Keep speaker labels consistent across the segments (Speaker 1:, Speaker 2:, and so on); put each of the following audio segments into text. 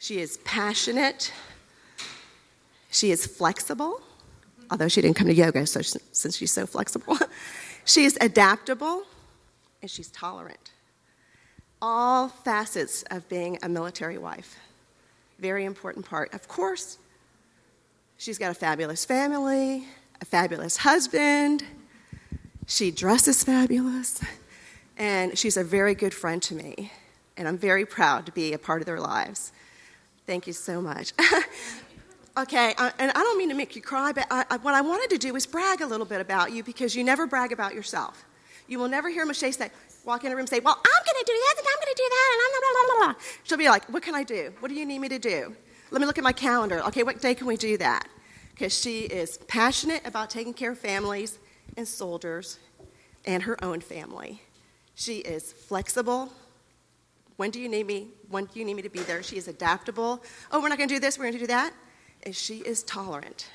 Speaker 1: She is passionate. She is flexible, although she didn't come to yoga, so since she's so flexible. She's adaptable, and she's tolerant. All facets of being a military wife. Very important part. Of course, she's got a fabulous family, a fabulous husband. She dresses fabulous, and she's a very good friend to me, and I'm very proud to be a part of their lives. Thank you so much. Okay, and I don't mean to make you cry, but what I wanted to do was brag a little bit about you, because you never brag about yourself. You will never hear Michele walk in a room and say, well, I'm going to do this, and I'm going to do that, and I'm blah, blah, blah. She'll be like, what can I do? What do you need me to do? Let me look at my calendar. Okay, what day can we do that? Because she is passionate about taking care of families and soldiers and her own family. She is flexible. When do you need me? When do you need me to be there? She is adaptable. Oh, we're not going to do this, we're going to do that. And she is tolerant.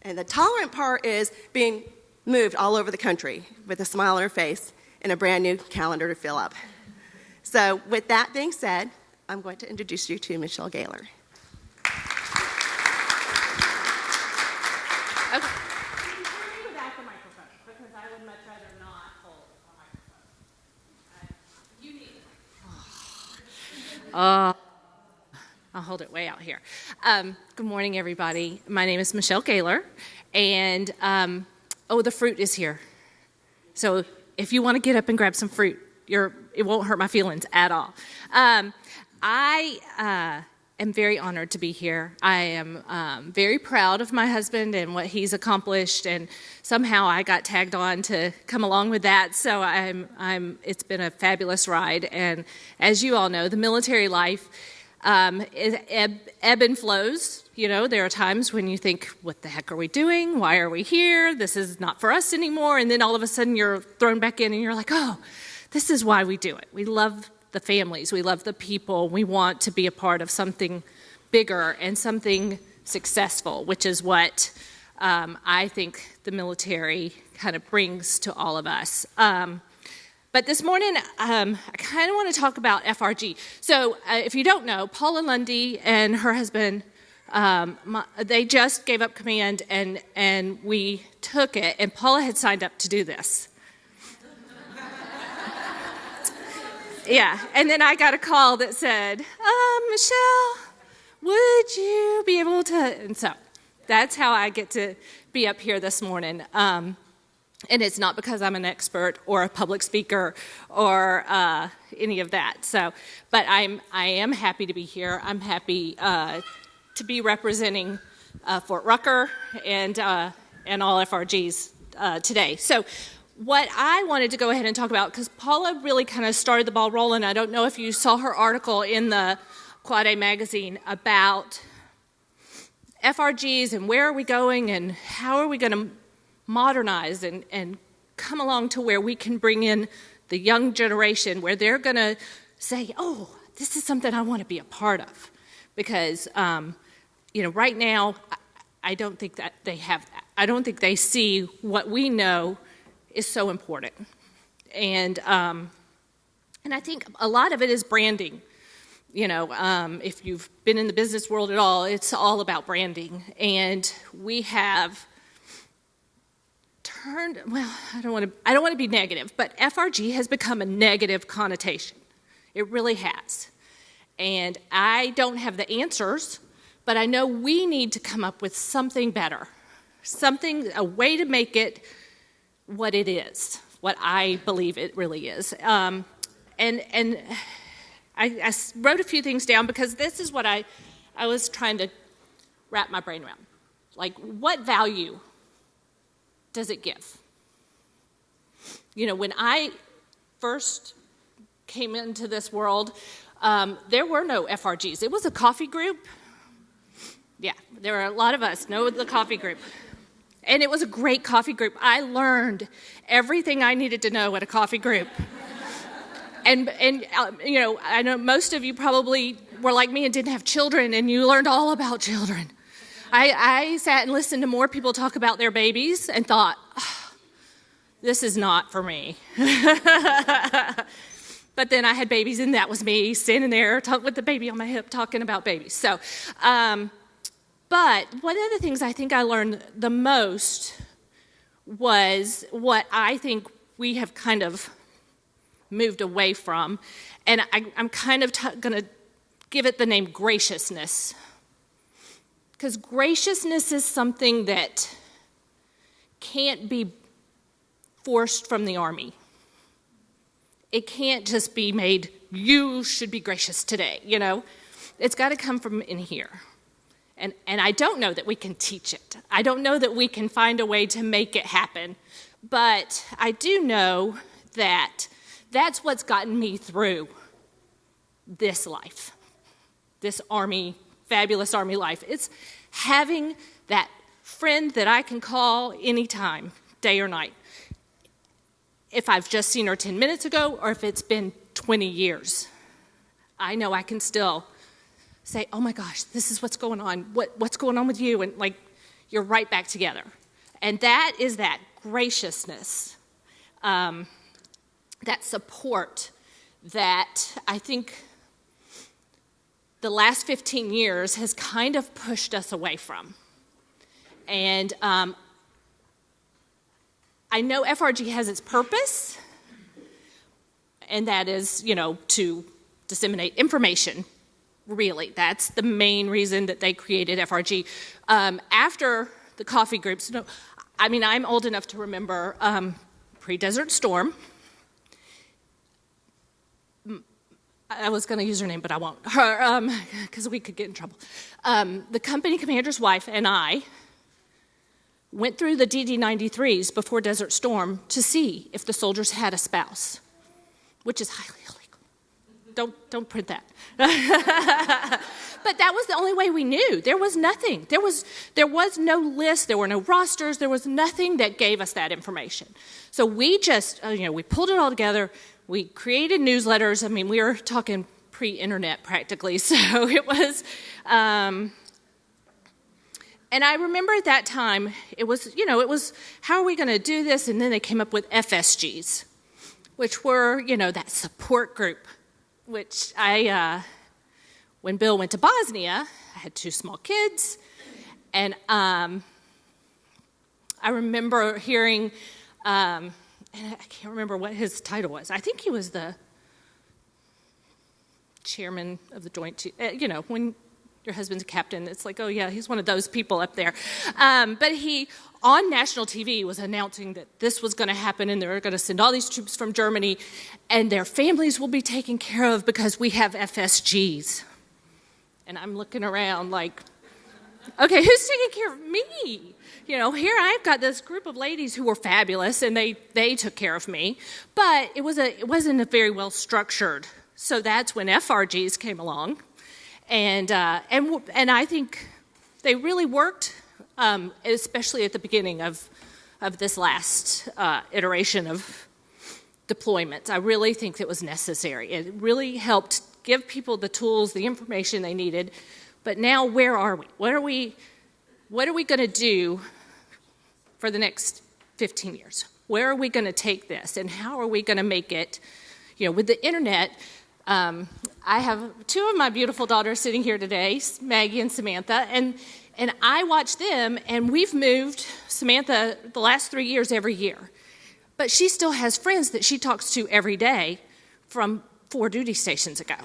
Speaker 1: And the tolerant part is being moved all over the country with a smile on her face and a brand new calendar to fill up. So with that being said, I'm going to introduce you to Michele Gayler.
Speaker 2: Okay. Without the microphone, because I would much rather not hold a microphone. You need it. I'll hold it way out here. Good morning, everybody. My name is Michele Gayler, and the fruit is here. So if you want to get up and grab some fruit, it won't hurt my feelings at all. I am very honored to be here. I am very proud of my husband and what he's accomplished, and somehow I got tagged on to come along with that. So it's been a fabulous ride. And as you all know, the military life is ebb and flows. You know, there are times when you think, what the heck are we doing? Why are we here? This is not for us anymore. And then all of a sudden you're thrown back in and you're like, oh, this is why we do it. We love the families. We love the people. We want to be a part of something bigger and something successful, which is what I think the military kind of brings to all of us. But this morning, I kind of want to talk about FRG. So if you don't know, Paula Lundy and her husband, they just gave up command, and we took it, and Paula had signed up to do this. Yeah, and then I got a call that said, Michele, would you be able to? And so that's how I get to be up here this morning. And it's not because I'm an expert or a public speaker or any of that. So, but I am happy to be here. I'm happy to be representing Fort Rucker and all FRGs today. So, what I wanted to go ahead and talk about, because Paula really kind of started the ball rolling. I don't know if you saw her article in the Quad A magazine about FRGs and where are we going and how are we going to modernize and come along to where we can bring in the young generation, where they're going to say, oh, this is something I want to be a part of. Because, right now, I don't think that they have that. I don't think they see what we know is so important. And I think a lot of it is branding. If you've been in the business world at all, it's all about branding. And we have I don't want to be negative, but FRG has become a negative connotation. It really has. And I don't have the answers, but I know we need to come up with something better, a way to make it what it is, what I believe it really is. And I wrote a few things down because this is what I was trying to wrap my brain around. Like, what value does it give? When I first came into this world, there were no FRGs. It was a coffee group. Yeah, there were a lot of us know the coffee group. And it was a great coffee group. I learned everything I needed to know at a coffee group. And I know most of you probably were like me and didn't have children, and you learned all about children. I sat and listened to more people talk about their babies and thought, this is not for me. But then I had babies, and that was me standing there with the baby on my hip talking about babies. So, but one of the things I think I learned the most was what I think we have kind of moved away from, and I'm kind of going to give it the name graciousness. Because graciousness is something that can't be forced from the Army. It can't just be made, you should be gracious today, you know. It's got to come from in here. And I don't know that we can teach it. I don't know that we can find a way to make it happen. But I do know that that's what's gotten me through this life, this Army, fabulous Army life. It's having that friend that I can call anytime, day or night. If I've just seen her 10 minutes ago or if it's been 20 years, I know I can still say, oh my gosh, this is what's going on. What's going on with you? And like, you're right back together. And that is that graciousness, that support that I think the last 15 years has kind of pushed us away from. And I know FRG has its purpose, and that is, you know, to disseminate information, really. That's the main reason that they created FRG. After the coffee groups, no, I mean, I'm old enough to remember pre-Desert Storm. I was going to use her name, but I won't, because we could get in trouble. The company commander's wife and I went through the DD-93s before Desert Storm to see if the soldiers had a spouse, which is highly illegal. Don't print that. But that was the only way we knew. There was nothing. There was no list. There were no rosters. There was nothing that gave us that information. So we just, we pulled it all together. We created newsletters. I mean, we were talking pre-internet practically. So it was, and I remember at that time, it was, how are we going to do this? And then they came up with FSGs, which were, that support group, which when Bill went to Bosnia, I had 2 small kids, and I remember hearing, and I can't remember what his title was. I think he was the chairman of the Joint, when your husband's a captain, it's like, oh yeah, he's one of those people up there. But he, on national TV, was announcing that this was going to happen and they were going to send all these troops from Germany and their families will be taken care of because we have FSGs. And I'm looking around like, okay, who's taking care of me? Here I've got this group of ladies who were fabulous and they took care of me, but it wasn't a very well structured. So that's when FRGs came along. And I think they really worked, especially at the beginning of this last iteration of deployment. I really think it was necessary. It really helped give people the tools, the information they needed. But now, where are we? What are we going to do for the next 15 years? Where are we going to take this, and how are we going to make it? With the internet. I have 2 of my beautiful daughters sitting here today, Maggie and Samantha, and I watch them, and we've moved Samantha the last 3 years every year. But she still has friends that she talks to every day from 4 duty stations ago.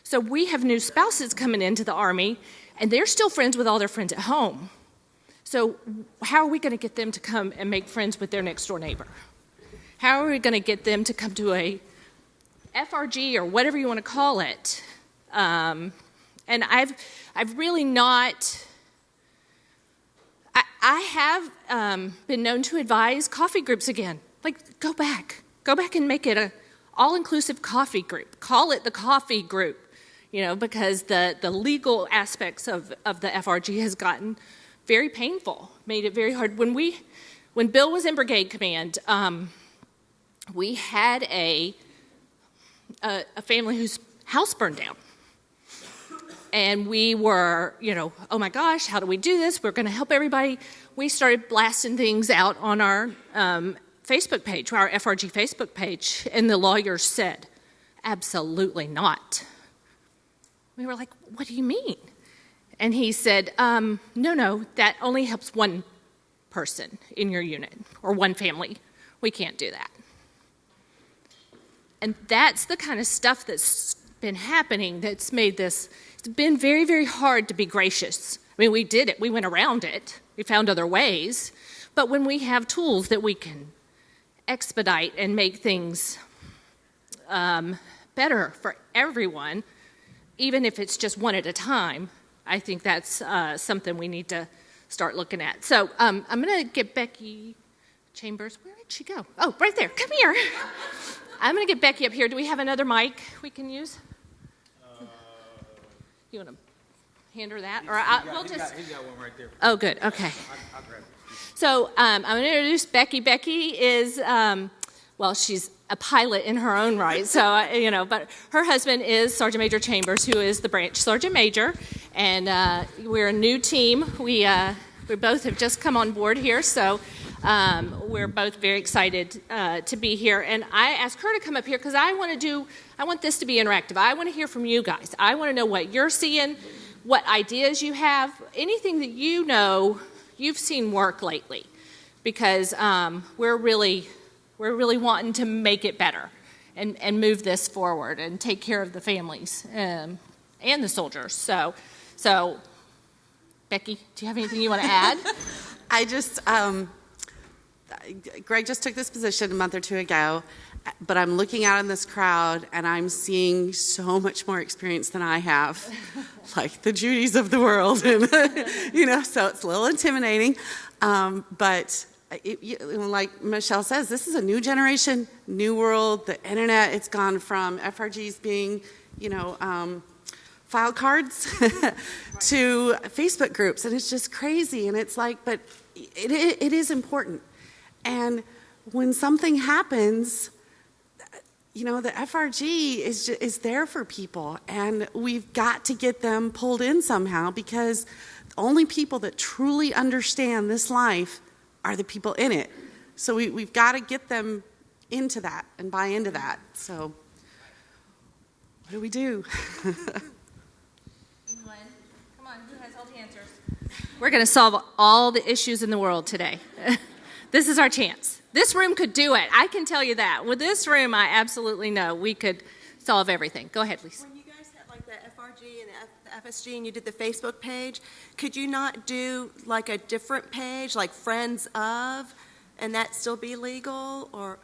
Speaker 2: So we have new spouses coming into the Army, and they're still friends with all their friends at home. So how are we going to get them to come and make friends with their next-door neighbor? How are we going to get them to come to a FRG or whatever you want to call it? And I've really not. I have been known to advise coffee groups again. Like, go back and make it a all-inclusive coffee group. Call it the coffee group, because the legal aspects of the FRG has gotten very painful, made it very hard. When Bill was in Brigade Command, we had a family whose house burned down. And we were, oh my gosh, how do we do this? We're going to help everybody. We started blasting things out on our Facebook page, our FRG Facebook page, and the lawyers said, absolutely not. We were like, what do you mean? And he said, no, that only helps one person in your unit or one family. We can't do that. And that's the kind of stuff that's been happening that's made this, it's been very, very hard to be gracious. I mean, we did it. We went around it. We found other ways. But when we have tools that we can expedite and make things better for everyone, even if it's just one at a time, I think that's something we need to start looking at. So I'm going to get Becky Chambers. Where did she go? Oh, right there. Come here. I'm going to get Becky up here. Do we have another mic we can use? You want to hand her that?
Speaker 3: He's got one right there.
Speaker 2: Oh, good. Okay.
Speaker 3: I'll grab it.
Speaker 2: So I'm going to introduce Becky. Becky is, she's a pilot in her own right. So, but her husband is Sergeant Major Chambers, who is the branch Sergeant Major. And we're a new team. We both have just come on board here. So we're both very excited to be here. And I asked her to come up here because I want this to be interactive. I want to hear from you guys. I want to know what you're seeing, what ideas you have, anything that you've seen work lately, because we're really wanting to make it better and move this forward and take care of the families and the soldiers. So, Becky, do you have anything you want to add?
Speaker 4: I just, Greg just took this position a month or two ago, but I'm looking out in this crowd and I'm seeing so much more experience than I have, like the Judys of the world, and so it's a little intimidating. But like Michele says, this is a new generation, new world. The internet, it's gone from FRGs being, file cards to Facebook groups, and it's just crazy. And it's like, but it is important. And when something happens, the FRG is there for people, and we've got to get them pulled in somehow, because the only people that truly understand this life are the people in it. So we've got to get them into that and buy into that. So what do we do?
Speaker 2: Anyone? Come on, who has all the answers? We're going to solve all the issues in the world today. This is our chance. This room could do it. I can tell you that. With this room, I absolutely know we could solve everything. Go ahead, Lisa.
Speaker 1: When you guys had like the FRG and the FSG and you did the Facebook page, could you not do like a different page, like Friends of, and that still be legal? Or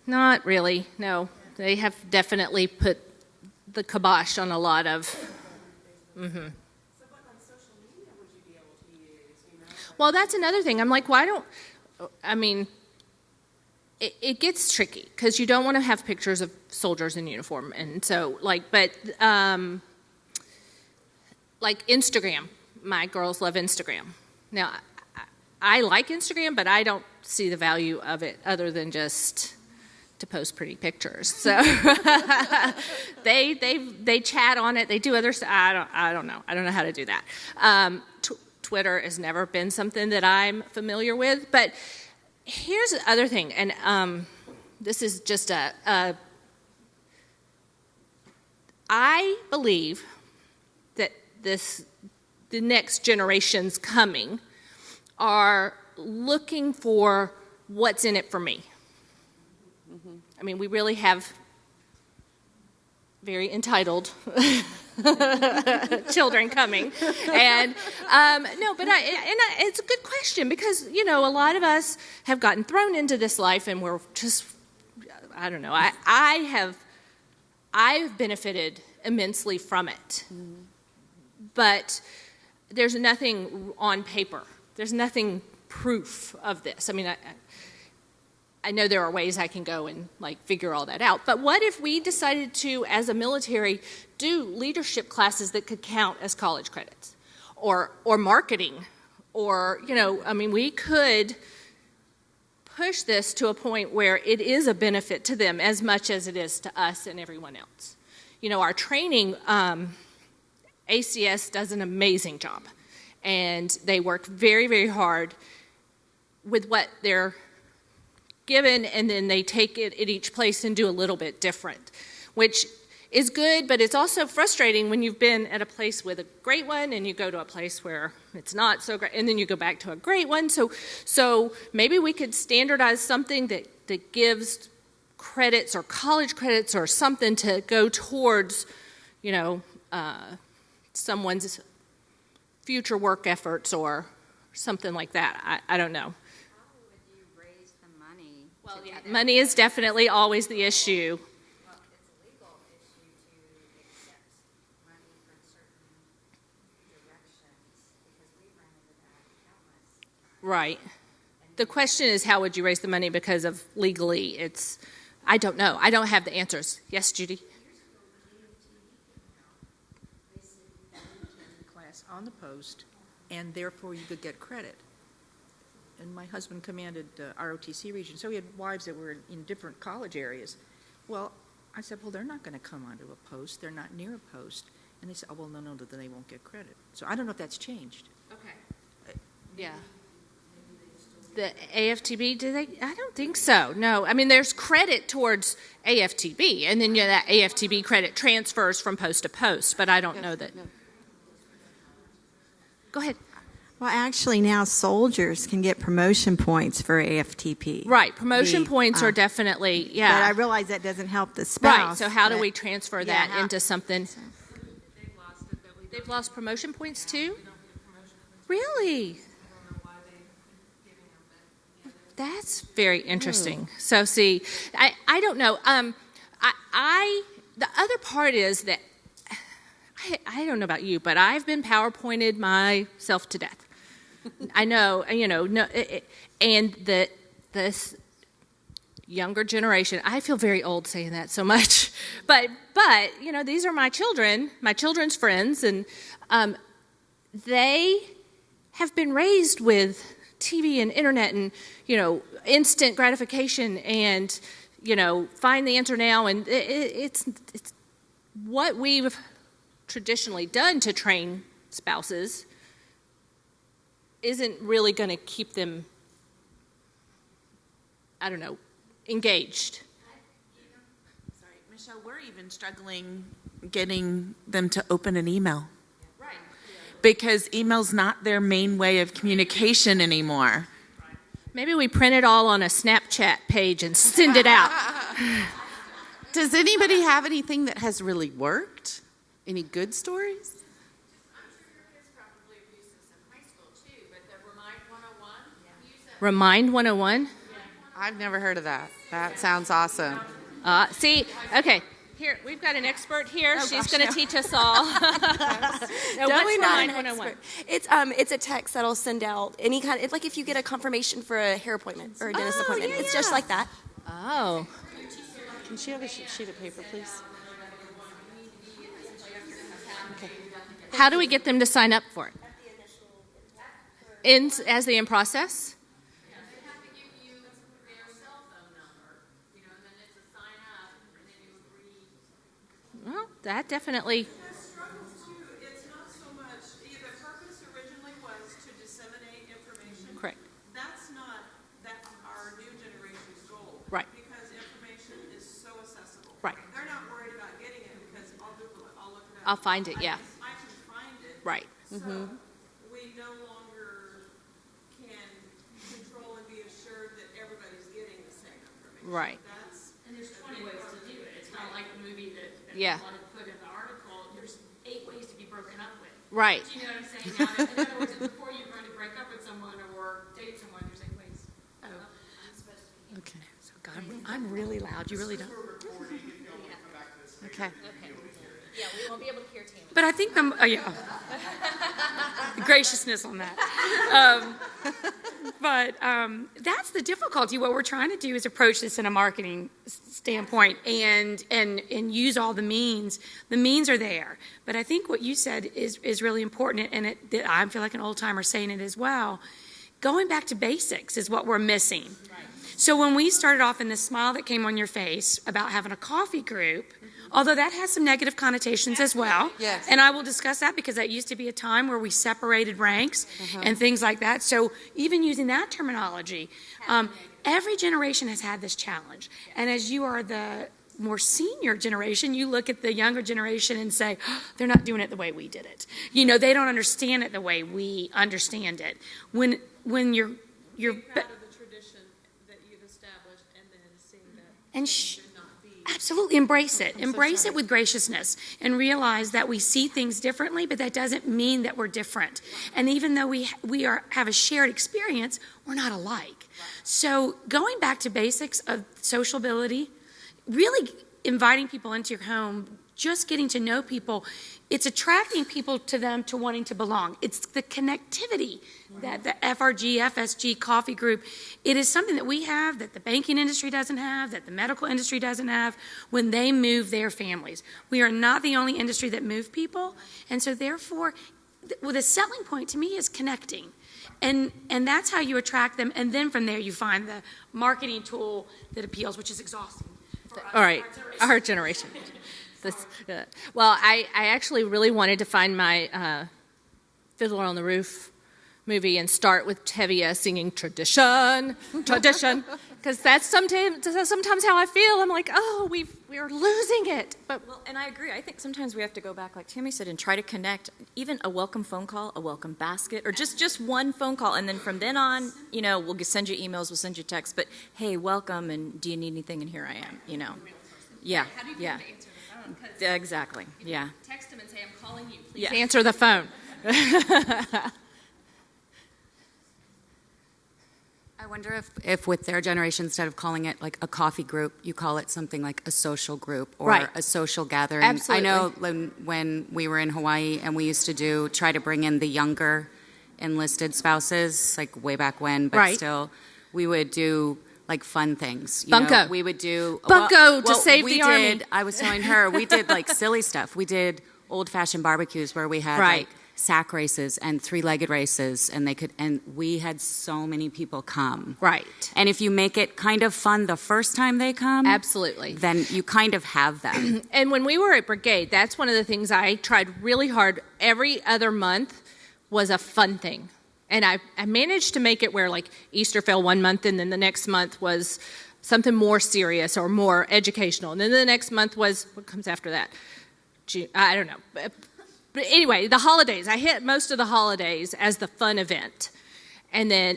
Speaker 2: Not really, no. They have definitely put the kibosh on a lot of...
Speaker 1: So what on social media would you be able to use,
Speaker 2: Well, that's another thing. I'm like, it gets tricky because you don't want to have pictures of soldiers in uniform. And so, like Instagram, my girls love Instagram. Now, I like Instagram, but I don't see the value of it other than just to post pretty pictures. So they chat on it. They do other stuff. I don't know. I don't know how to do that. Twitter has never been something that I'm familiar with. But here's the other thing, and this is just I believe that the next generations coming are looking for what's in it for me. Mm-hmm. I mean, we really have very entitled children coming, and it's a good question because a lot of us have gotten thrown into this life, and we're just I don't know. I've benefited immensely from it, but there's nothing on paper. There's nothing proof of this. I mean, I know there are ways I can go and figure all that out. But what if we decided to, as a military, do leadership classes that could count as college credits, or marketing, or we could push this to a point where it is a benefit to them as much as it is to us and everyone else. Our training, ACS does an amazing job, and they work very, very hard with what they're given, and then they take it at each place and do a little bit different. which is good, but it's also frustrating when you've been at a place with a great one and you go to a place where it's not so great, and then you go back to a great one. So maybe we could standardize something that gives credits or college credits or something to go towards, someone's future work efforts or something like that. I don't know.
Speaker 5: How would you raise the money?
Speaker 2: Well, yeah, money is definitely always the issue.
Speaker 5: Well, it's a legal issue to accept money from certain directions because we run into that countless times.
Speaker 2: Right. The question is, how would you raise the money because of legally I don't know. I don't have the answers. Yes, Judy?
Speaker 6: Class on the post, and therefore you could get credit. And my husband commanded ROTC region, so he had wives that were in different college areas. Well, I said, well, they're not going to come onto a post. They're not near a post. And they said, oh, well, no, then they won't get credit. So I don't know if that's changed.
Speaker 2: Okay. Yeah. The AFTB, do they? I don't think so. No. I mean, there's credit towards AFTB, and then that AFTB credit transfers from post to post, but I don't know that.
Speaker 4: No.
Speaker 2: Go ahead.
Speaker 7: Well, actually, now soldiers can get promotion points for AFTP.
Speaker 2: Right. Promotion points are definitely,
Speaker 7: But I realize that doesn't help the spouse.
Speaker 2: Right. So how do
Speaker 7: but-
Speaker 2: we transfer
Speaker 7: Yeah,
Speaker 2: that
Speaker 7: how-
Speaker 2: into something? They've lost promotion points too? Really? That's very interesting. So see, I don't know. The other part is that I don't know about you, but I've been PowerPointed myself to death. I know, and this younger generation. I feel very old saying that so much, but these are my children's friends, and they have been raised with TV and internet and instant gratification and find the answer now, and it's what we've traditionally done to train spouses isn't really going to keep them, I don't know, engaged.
Speaker 8: Sorry, Michelle, we're even struggling getting them to open an email.
Speaker 2: Right.
Speaker 8: Because email's not their main way of communication anymore.
Speaker 2: Maybe we print it all on a Snapchat page and send it out.
Speaker 4: Does anybody have anything that has really worked? Any good stories?
Speaker 2: Remind 101?
Speaker 4: I've never heard of that. That sounds awesome.
Speaker 2: See, okay, here, we've got an expert here. She's going to teach us all.
Speaker 9: Definitely not
Speaker 2: Remind
Speaker 9: an
Speaker 2: 101?
Speaker 9: expert. It's a text that'll send out any kind of, it's like if you get a confirmation for a hair appointment or a dentist appointment. It's just like that.
Speaker 2: Oh.
Speaker 4: Can she have a sheet of paper, please?
Speaker 2: How do we get them to sign up for it? As they in process? Well, that definitely.
Speaker 10: There's struggles too. It's not so much, the purpose originally was to disseminate information.
Speaker 2: Correct.
Speaker 10: That's our new generation's goal.
Speaker 2: Right.
Speaker 10: Because information is so accessible.
Speaker 2: Right.
Speaker 10: They're not worried about getting it because I'll Google it, I'll look it up.
Speaker 2: I'll find it, yeah.
Speaker 10: I can find it.
Speaker 2: Right.
Speaker 10: So we no longer can control and be assured that everybody's getting the same information.
Speaker 2: Right.
Speaker 11: And there's 20 ways to do it. It's not like the movie that
Speaker 2: Yeah.
Speaker 11: a lot of put in the article. There's 8 ways to be broken up with.
Speaker 2: Right.
Speaker 11: Do you know what I'm saying? Now, in other words, before you're going to break up with someone or date someone, there's 8 ways. I'm supposed to be.
Speaker 4: Okay.
Speaker 6: So God, I'm really loud. You really don't.
Speaker 4: Okay.
Speaker 2: Yeah, we won't be able to hear Tammy.
Speaker 12: But I think graciousness on that. But that's the difficulty. What we're trying to do is approach this in a marketing standpoint and use all the means. The means are there. But I think what you said is really important, and I feel like an old timer saying it as well. Going back to basics is what we're missing. Right. So when we started off in the smile that came on your face about having a coffee group, although that has some negative connotations as well.
Speaker 4: Yes.
Speaker 12: And I will discuss that because that used to be a time where we separated ranks and things like that. So even using that terminology, every generation has had this challenge. And as you are the more senior generation, you look at the younger generation and say, oh, they're not doing it the way we did it. You know, they don't understand it the way we understand it. When you're
Speaker 11: Being proud of the tradition that you've established and then seeing that
Speaker 12: and
Speaker 11: change and not be.
Speaker 12: absolutely embrace it. Embrace it with graciousness and realize that we see things differently, but that doesn't mean that we're different. And even though we have a shared experience, we're not alike. So going back to basics of sociability, really inviting people into your home, just getting to know people, it's attracting people to them to wanting to belong. It's the connectivity that the FRG, FSG coffee group, it is something that we have that the banking industry doesn't have, that the medical industry doesn't have when they move their families. We are not the only industry that move people, and so therefore, the selling point to me is connecting. And that's how you attract them, and then from there you find the marketing tool that appeals, which is exhausting.
Speaker 2: All right, our generation. Well, I actually really wanted to find my Fiddler on the Roof movie and start with Tevye singing tradition, because that's sometimes how I feel. I'm like, oh, we're losing it. But
Speaker 13: well, and I agree. I think sometimes we have to go back, like Tammy said, and try to connect. Even a welcome phone call, a welcome basket, or just one phone call, and then from then on, you know, we'll send you emails, we'll send you texts. But hey, welcome, and do you need anything? And here I am. You know, yeah,
Speaker 2: how do you
Speaker 13: yeah.
Speaker 2: get to answer the phone?
Speaker 13: Exactly. Yeah.
Speaker 2: Text them and say, I'm calling you. Please answer the phone.
Speaker 14: I wonder if with their generation, instead of calling it like a coffee group, you call it something like a social group or
Speaker 2: Right.
Speaker 14: a social gathering.
Speaker 2: Absolutely.
Speaker 14: I know when we were in Hawaii and we used to try to bring in the younger enlisted spouses, like way back when, but
Speaker 2: Right.
Speaker 14: still, we would do like fun things. You
Speaker 2: Bunko.
Speaker 14: know, we would do
Speaker 2: Bunko to save
Speaker 14: we
Speaker 2: the army.
Speaker 14: did, I was telling her, we did like silly stuff. We did old-fashioned barbecues where we had
Speaker 2: Right.
Speaker 14: like sack races and three-legged races, and we had so many people come.
Speaker 2: Right.
Speaker 14: And if you make it kind of fun the first time they come,
Speaker 2: Absolutely.
Speaker 14: then you kind of have them.
Speaker 2: And when we were at Brigade, that's one of the things I tried really hard. Every other month was a fun thing. And I managed to make it where like Easter fell one month and then the next month was something more serious or more educational. And then the next month was, what comes after that? June, I don't know. But anyway, the holidays. I hit most of the holidays as the fun event. And then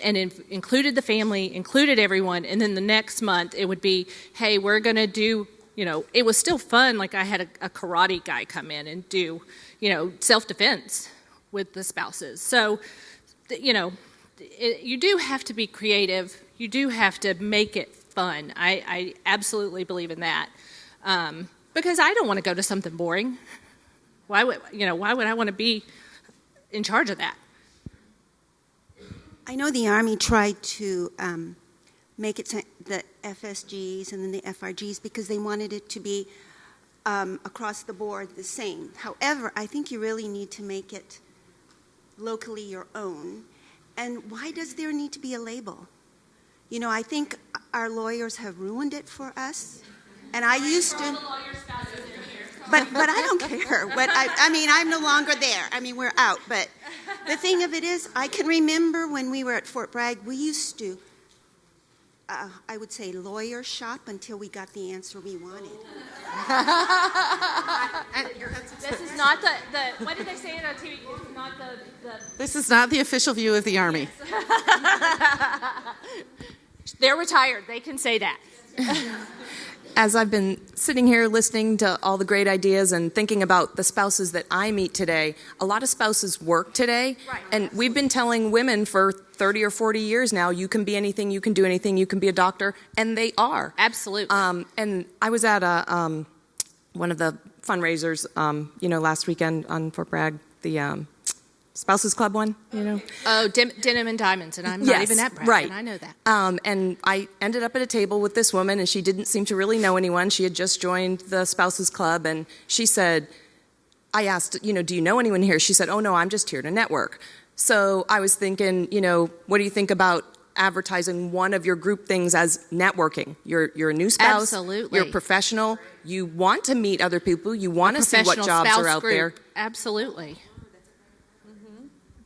Speaker 2: included the family, included everyone. And then the next month it would be, hey, we're going to do, you know, it was still fun. Like I had a karate guy come in and do, you know, self-defense with the spouses. So, you know, you do have to be creative. You do have to make it fun. I absolutely believe in that. Because I don't want to go to something boring. Why would I want to be in charge of that?
Speaker 15: I know the Army tried to make it the FSGs and then the FRGs because they wanted it to be across the board the same. However, I think you really need to make it locally your own. And why does there need to be a label? You know, I think our lawyers have ruined it for us. And I used to... But I don't care. But I mean, I'm no longer there. I mean, we're out. But the thing of it is, I can remember when we were at Fort Bragg, we used to, I would say, lawyer shop until we got the answer we wanted.
Speaker 2: This is not the what did they say on TV? This is not the
Speaker 4: This is not the official view of the Army.
Speaker 2: They're retired. They can say that.
Speaker 16: As I've been sitting here listening to all the great ideas and thinking about the spouses that I meet today, a lot of spouses work today.
Speaker 2: Right.
Speaker 16: And we've been telling women for 30 or 40 years now, you can be anything, you can do anything, you can be a doctor, and they are.
Speaker 2: Absolutely.
Speaker 16: And I was at one of the fundraisers, last weekend on Fort Bragg, the Spouses Club one, you know.
Speaker 2: Oh, Denim and Diamonds, and I'm not even at Bragg,
Speaker 16: right.
Speaker 2: and I know that.
Speaker 16: And I ended up at a table with this woman, and she didn't seem to really know anyone. She had just joined the Spouses Club, and she said, I asked, do you know anyone here? She said, oh, no, I'm just here to network. So I was thinking, what do you think about advertising one of your group things as networking? You're a new spouse.
Speaker 2: Absolutely.
Speaker 16: You're a professional. You want to meet other people. You want to see what jobs are out there.
Speaker 2: Absolutely.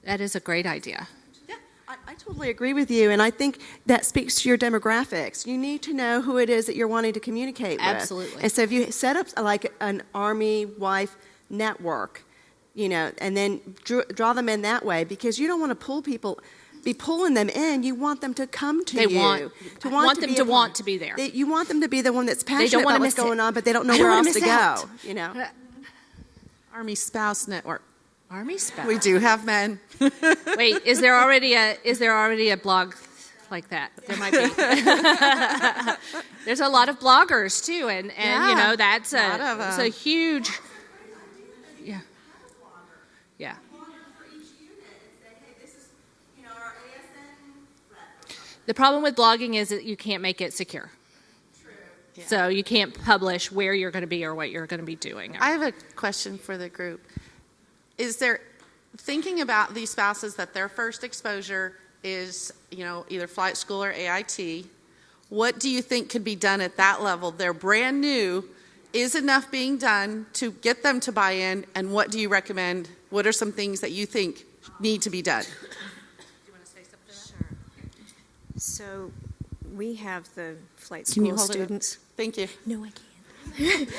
Speaker 2: That is a great idea.
Speaker 4: Yeah, I
Speaker 1: totally agree with you, and I think that speaks to your demographics. You need to know who it is that you're wanting to communicate with.
Speaker 2: Absolutely.
Speaker 1: And so if you set up like an Army wife network, and then draw them in that way, because you don't want to be pulling them in. You want them to come to you.
Speaker 2: Want them to want to be there.
Speaker 1: You want them to be the one that's passionate
Speaker 2: don't
Speaker 1: about
Speaker 2: wanna
Speaker 1: what's
Speaker 2: miss it.
Speaker 1: going on, but they don't know
Speaker 2: I don't
Speaker 1: where
Speaker 2: wanna
Speaker 1: else to
Speaker 2: miss out.
Speaker 1: go.
Speaker 4: Army Spouse Network.
Speaker 2: Army spouse.
Speaker 4: We do have men.
Speaker 2: Wait, is there already a blog like that? There might be. There's a lot of bloggers too, and that's it's a huge. Yeah. Yeah. The problem with blogging is that you can't make it secure. Yeah. So you can't publish where you're going to be or what you're going to be doing.
Speaker 4: I have a question for the group. Is there, thinking about these spouses that their first exposure is, either flight school or AIT, what do you think could be done at that level? They're brand new. Is enough being done to get them to buy in? And what do you recommend? What are some things that you think need to be done?
Speaker 5: Do you want to say something? Sure. So we have the flight
Speaker 4: Can you
Speaker 5: school
Speaker 4: hold
Speaker 5: students.
Speaker 4: It up? Thank you.
Speaker 5: No, I can't.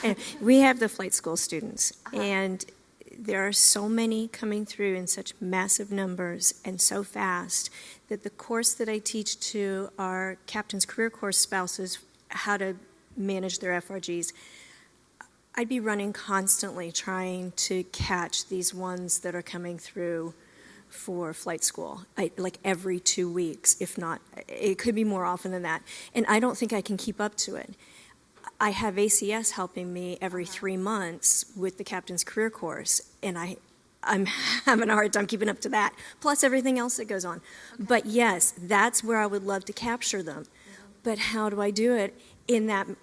Speaker 5: And we have the flight school students, and there are so many coming through in such massive numbers and so fast that the course that I teach to our captain's career course spouses, how to manage their FRGs, I'd be running constantly trying to catch these ones that are coming through for flight school, like every 2 weeks, if not, it could be more often than that. And I don't think I can keep up to it. I have ACS helping me every 3 months with the captain's career course, and I'm having a hard time keeping up to that, plus everything else that goes on. Okay. But yes, that's where I would love to capture them. But how do I do it in that? Right.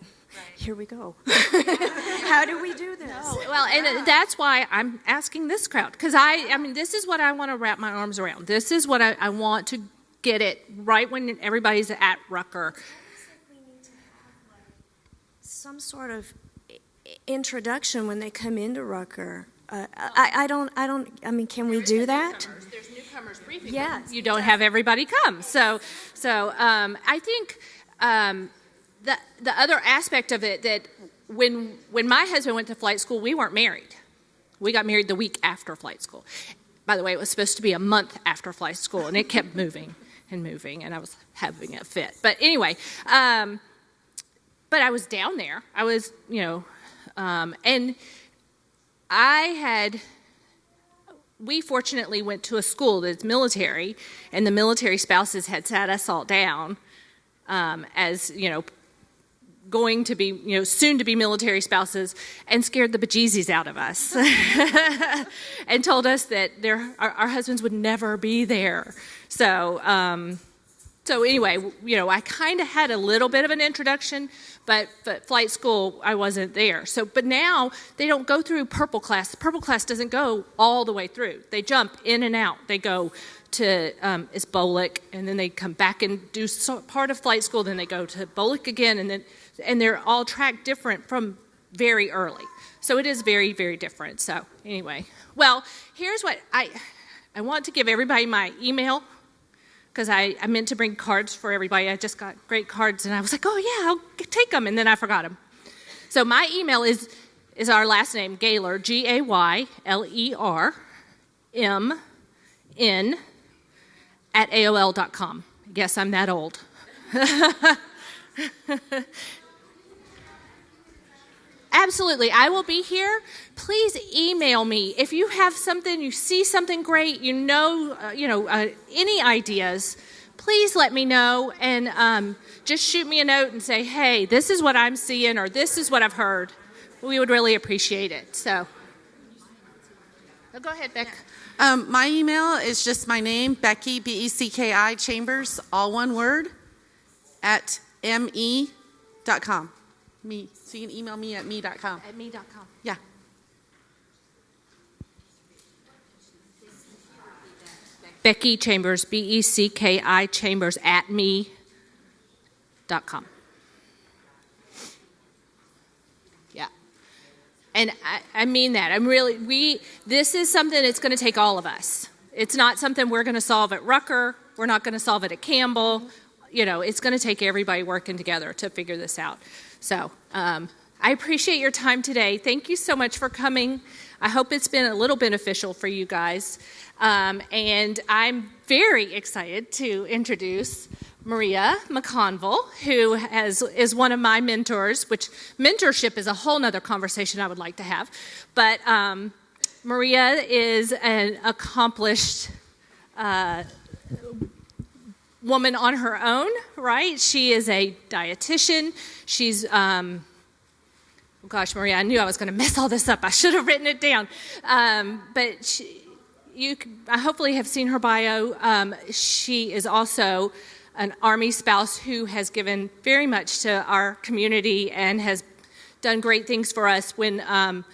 Speaker 5: Here we go. How do we do this?
Speaker 2: No. Well, and that's why I'm asking this crowd, because I mean, this is what I want to wrap my arms around. This is what I want to get it right when everybody's at Rucker.
Speaker 5: Some sort of introduction when they come into Rucker. I mean, can we do that?
Speaker 2: There's newcomers briefing.
Speaker 5: Yes.
Speaker 2: You don't have everybody come. So I think the other aspect of it, that when my husband went to flight school, we weren't married. We got married the week after flight school. By the way, it was supposed to be a month after flight school, and it kept moving and moving, and I was having a fit. But anyway, but I was down there. I was, and we fortunately went to a school that's military, and the military spouses had sat us all down as, going to be, soon to be military spouses, and scared the bejesus out of us and told us that our husbands would never be there. So anyway, I kind of had a little bit of an introduction, but flight school, I wasn't there. But now they don't go through purple class. Purple class doesn't go all the way through. They jump in and out. They go to it's BOLIC, and then they come back and do part of flight school. Then they go to BOLIC again, and they're all tracked different from very early. So it is very, very different. So anyway, well, here's what I want to give everybody my email, because I meant to bring cards for everybody. I just got great cards, and I was like, oh, yeah, I'll take them, and then I forgot them. So my email is our last name, Gayler, GAYLERMN, @AOL.com. Yes, I'm that old. Absolutely. I will be here. Please email me. If you have something, you see something great, any ideas, please let me know, and just shoot me a note and say, hey, this is what I'm seeing, or this is what I've heard. We would really appreciate it. So, go ahead, Beck.
Speaker 4: My email is just my name, Becky, BECKI, Chambers, all one word, @me.com. Me. So you can email me at me.com.
Speaker 2: At me.com.
Speaker 4: Yeah.
Speaker 2: Becky Chambers, BECKI Chambers, @me.com. Yeah. And I mean that. This is something that's going to take all of us. It's not something we're going to solve at Rucker. We're not going to solve it at Campbell. It's going to take everybody working together to figure this out. So I appreciate your time today. Thank you so much for coming. I hope it's been a little beneficial for you guys. And I'm very excited to introduce Maria McConville, who is one of my mentors, which mentorship is a whole nother conversation I would like to have. But Maria is an accomplished woman on her own, right? She is a dietitian. She's, gosh, Maria, I knew I was going to mess all this up. I should have written it down. But you hopefully have seen her bio. She is also an Army spouse who has given very much to our community and has done great things for us. When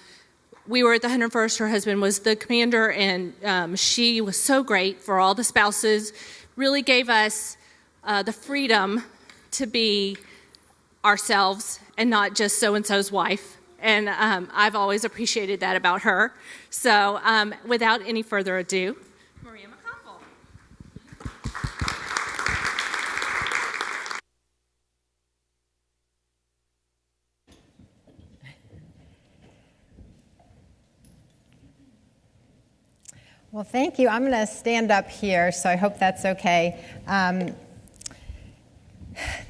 Speaker 2: we were at the 101st, her husband was the commander, and she was so great for all the spouses, really gave us the freedom to be ourselves and not just so-and-so's wife. And I've always appreciated that about her. So without any further ado, Maria McConville.
Speaker 17: Well, thank you. I'm going to stand up here, so I hope that's okay.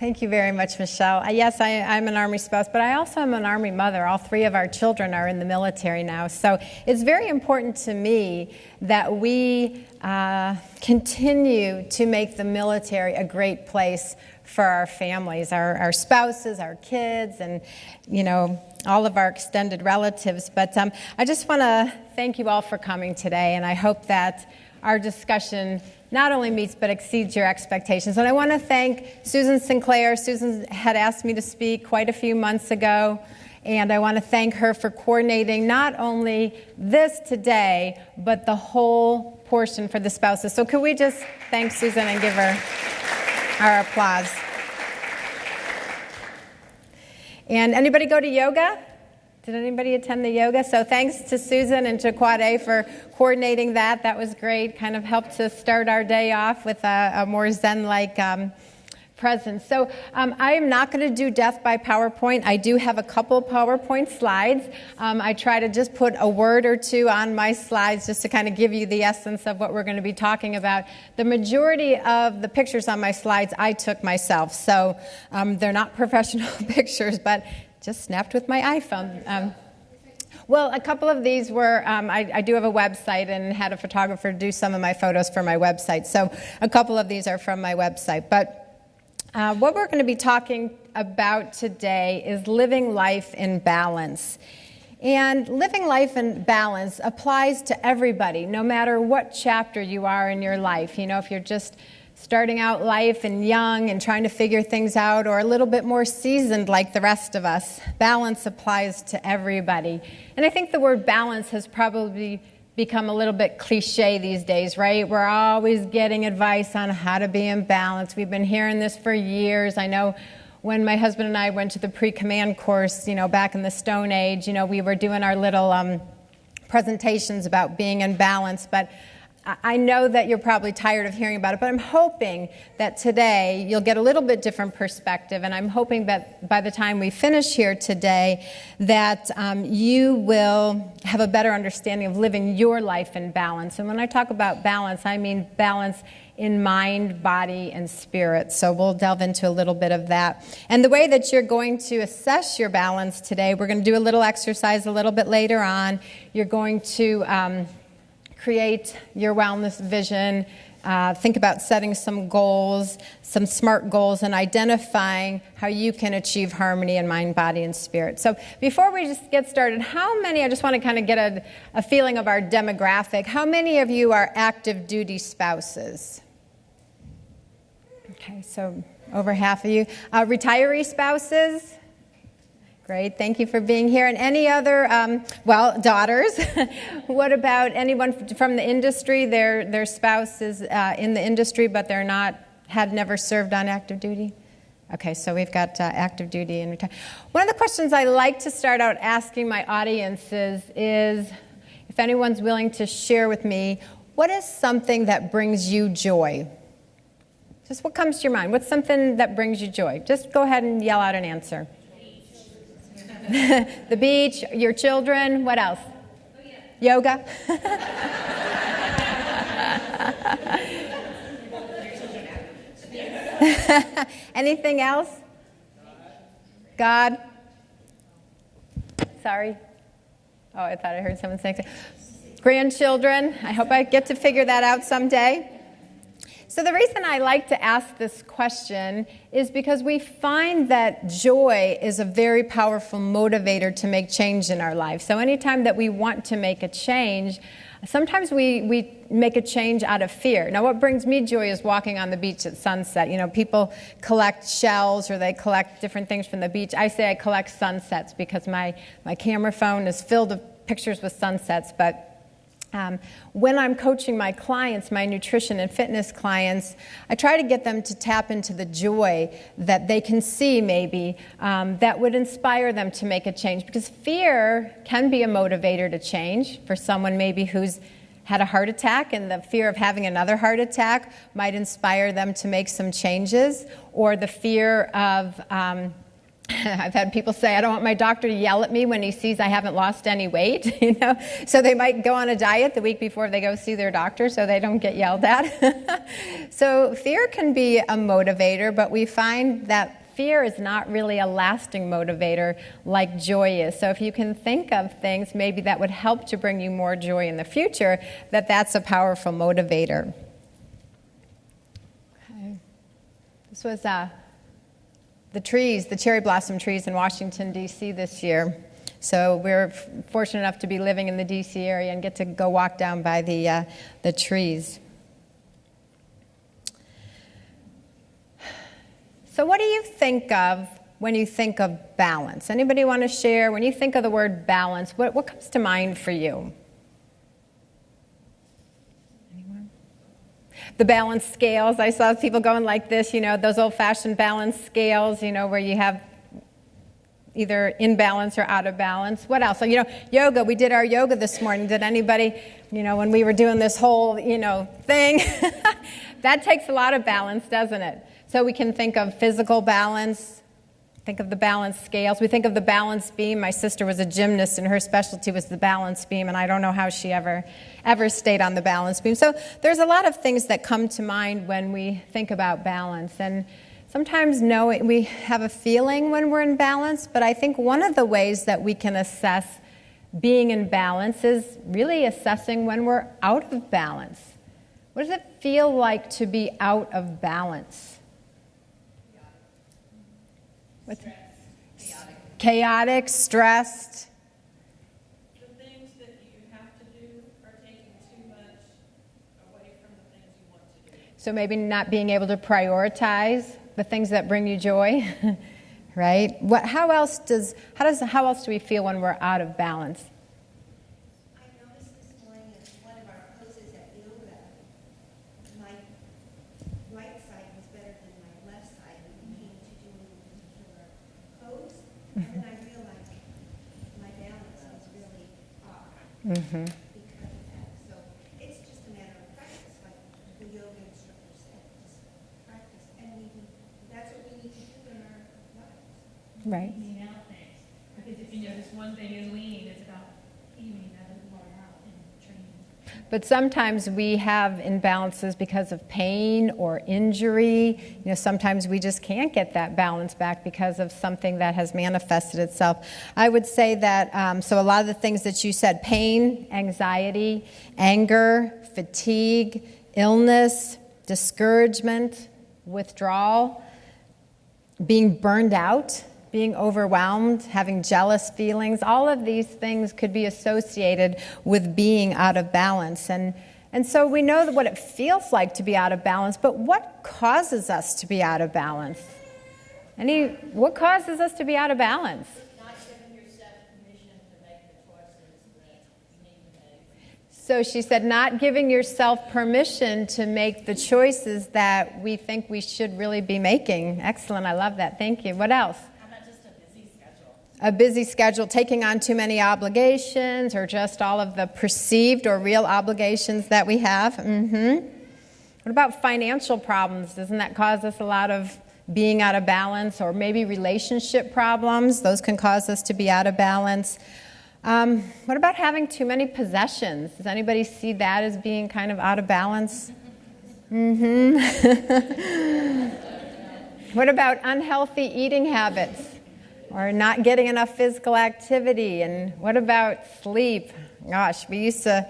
Speaker 17: Thank you very much, Michele. Yes, I'm an Army spouse, but I also am an Army mother. All 3 of our children are in the military now. So it's very important to me that we continue to make the military a great place for our families, our spouses, our kids, and, all of our extended relatives. But I just want to thank you all for coming today, and I hope that our discussion not only meets but exceeds your expectations. And I want to thank Susan Sinclair. Susan had asked me to speak quite a few months ago, and I want to thank her for coordinating not only this today, but the whole portion for the spouses. So could we just thank Susan and give her our applause? And anybody go to yoga? Did anybody attend the yoga? So thanks to Susan and to Quad A for coordinating that. That was great. Kind of helped to start our day off with a more Zen-like presence. So I am not going to do death by PowerPoint. I do have a couple PowerPoint slides. I try to just put a word or two on my slides just to kind of give you the essence of what we're going to be talking about. The majority of the pictures on my slides I took myself. So they're not professional pictures, but just snapped with my iPhone. Well, a couple of these were, I do have a website and had a photographer do some of my photos for my website. So a couple of these are from my website. But what we're going to be talking about today is living life in balance. And living life in balance applies to everybody, no matter what chapter you are in your life. If you're just starting out life and young and trying to figure things out, or a little bit more seasoned like the rest of us, balance applies to everybody. And I think the word balance has probably become a little bit cliche these days, right? We're always getting advice on how to be in balance. We've been hearing this for years. I know when my husband and I went to the pre-command course, back in the Stone Age, we were doing our little presentations about being in balance, but I know that you're probably tired of hearing about it, but I'm hoping that today you'll get a little bit different perspective, and I'm hoping that by the time we finish here today that you will have a better understanding of living your life in balance. And when I talk about balance, I mean balance in mind, body, and spirit. So we'll delve into a little bit of that. And the way that you're going to assess your balance today, we're going to do a little exercise a little bit later on. You're going to create your wellness vision, think about setting some goals, some SMART goals, and identifying how you can achieve harmony in mind, body, and spirit. So before we just get started, I just want to kind of get a feeling of our demographic. How many of you are active duty spouses? Okay, so over half of you. Retiree spouses? Great, thank you for being here. And any other, daughters. What about anyone from the industry? Their spouse is in the industry, but had never served on active duty? Okay, so we've got active duty and retirement. One of the questions I like to start out asking my audiences is if anyone's willing to share with me, What is something that brings you joy? Just what comes to your mind? What's something that brings you joy? Just go ahead and yell out an answer. The beach, your children, what else? Yoga. Anything else? God. Sorry. Oh, I thought I heard someone saying something. Grandchildren. I hope I get to figure that out someday. So the reason I like to ask this question is because we find that joy is a very powerful motivator to make change in our life. So anytime that we want to make a change, sometimes we make a change out of fear. Now, what brings me joy is walking on the beach at sunset. You know, people collect shells or they collect different things from the beach. I say I collect sunsets because my camera phone is filled with pictures with sunsets, but when I'm coaching my clients, my nutrition and fitness clients, I try to get them to tap into the joy that they can see maybe that would inspire them to make a change. Because fear can be a motivator to change for someone maybe who's had a heart attack, and the fear of having another heart attack might inspire them to make some changes. Or the fear of I've had people say, I don't want my doctor to yell at me when he sees I haven't lost any weight, you know. So they might go on a diet the week before they go see their doctor so they don't get yelled at. So fear can be a motivator, but we find that fear is not really a lasting motivator like joy is. So if you can think of things maybe that would help to bring you more joy in the future, that's a powerful motivator. Okay. This was the trees, the cherry blossom trees in Washington, D.C. this year. So we're fortunate enough to be living in the D.C. area and get to go walk down by the trees. So what do you think of when you think of balance? Anybody want to share? When you think of the word balance, what comes to mind for you? The balance scales. I saw people going like this, you know, those old-fashioned balance scales, you know, where you have either in balance or out of balance. What else? So, you know, yoga. We did our yoga this morning. Did anybody, you know, when we were doing this whole, you know, thing, that takes a lot of balance, doesn't it? So we can think of physical balance, think of the balance scales. We think of the balance beam. My sister was a gymnast, and her specialty was the balance beam, and I don't know how she ever stayed on the balance beam. So there's a lot of things that come to mind when we think about balance. And sometimes we have a feeling when we're in balance, but I think one of the ways that we can assess being in balance is really assessing when we're out of balance. What does it feel like to be out of balance? What's chaotic, stressed.
Speaker 10: The things that you have to do are taking too much away from the things you want to do.
Speaker 17: So maybe not being able to prioritize the things that bring you joy, right? How else do we feel when we're out of balance?
Speaker 15: I noticed this morning at one of our poses at yoga, my right side was better than my left side when it came to doing a particular pose, and then I realized my balance was really off
Speaker 17: Mm-hmm.
Speaker 15: because of that. So it's just a matter of practice, like the yoga instructor said, just practice, and that's what we need to do in our lives.
Speaker 17: Right.
Speaker 11: Evening out things. Because if you notice one thing is lean, it's about evening that more out and training.
Speaker 17: But sometimes we have imbalances because of pain or injury. You know, sometimes we just can't get that balance back because of something that has manifested itself. I would say that, so a lot of the things that you said, pain, anxiety, anger, fatigue, illness, discouragement, withdrawal, being burned out, being overwhelmed, having jealous feelings, all of these things could be associated with being out of balance. And so we know what it feels like to be out of balance, but what causes us to be out of balance? What causes us to be out of balance?
Speaker 10: Not giving yourself permission to make the choices that you need to make.
Speaker 17: So she said, not giving yourself permission to make the choices that we think we should really be making. Excellent, I love that. Thank you. What else? a busy schedule, taking on too many obligations, or just all of the perceived or real obligations that we have? What about financial problems? Doesn't that cause us a lot of being out of balance? Or maybe relationship problems? Those can cause us to be out of balance. What about having too many possessions? Does anybody see that as being kind of out of balance? What about unhealthy eating habits? Or not getting enough physical activity? And what about sleep? Gosh, we used to,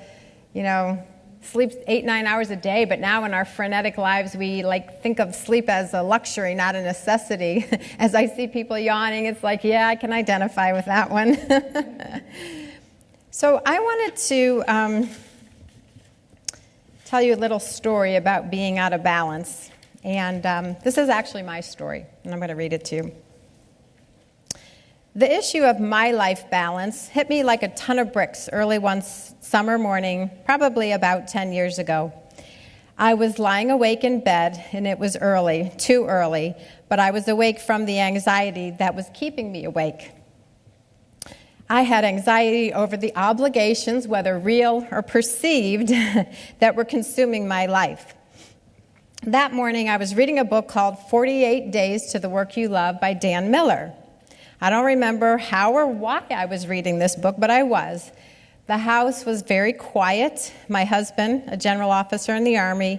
Speaker 17: sleep 8-9 hours a day, but now in our frenetic lives, we think of sleep as a luxury, not a necessity. As I see people yawning, it's like, yeah, I can identify with that one. So I wanted to tell you a little story about being out of balance. And this is actually my story, and I'm going to read it to you. The issue of my life balance hit me like a ton of bricks early one summer morning, probably about 10 years ago. I was lying awake in bed, and it was early, too early, but I was awake from the anxiety that was keeping me awake. I had anxiety over the obligations, whether real or perceived, that were consuming my life. That morning, I was reading a book called 48 Days to the Work You Love by Dan Miller. I don't remember how or why I was reading this book, but I was. The house was very quiet. My husband, a general officer in the Army,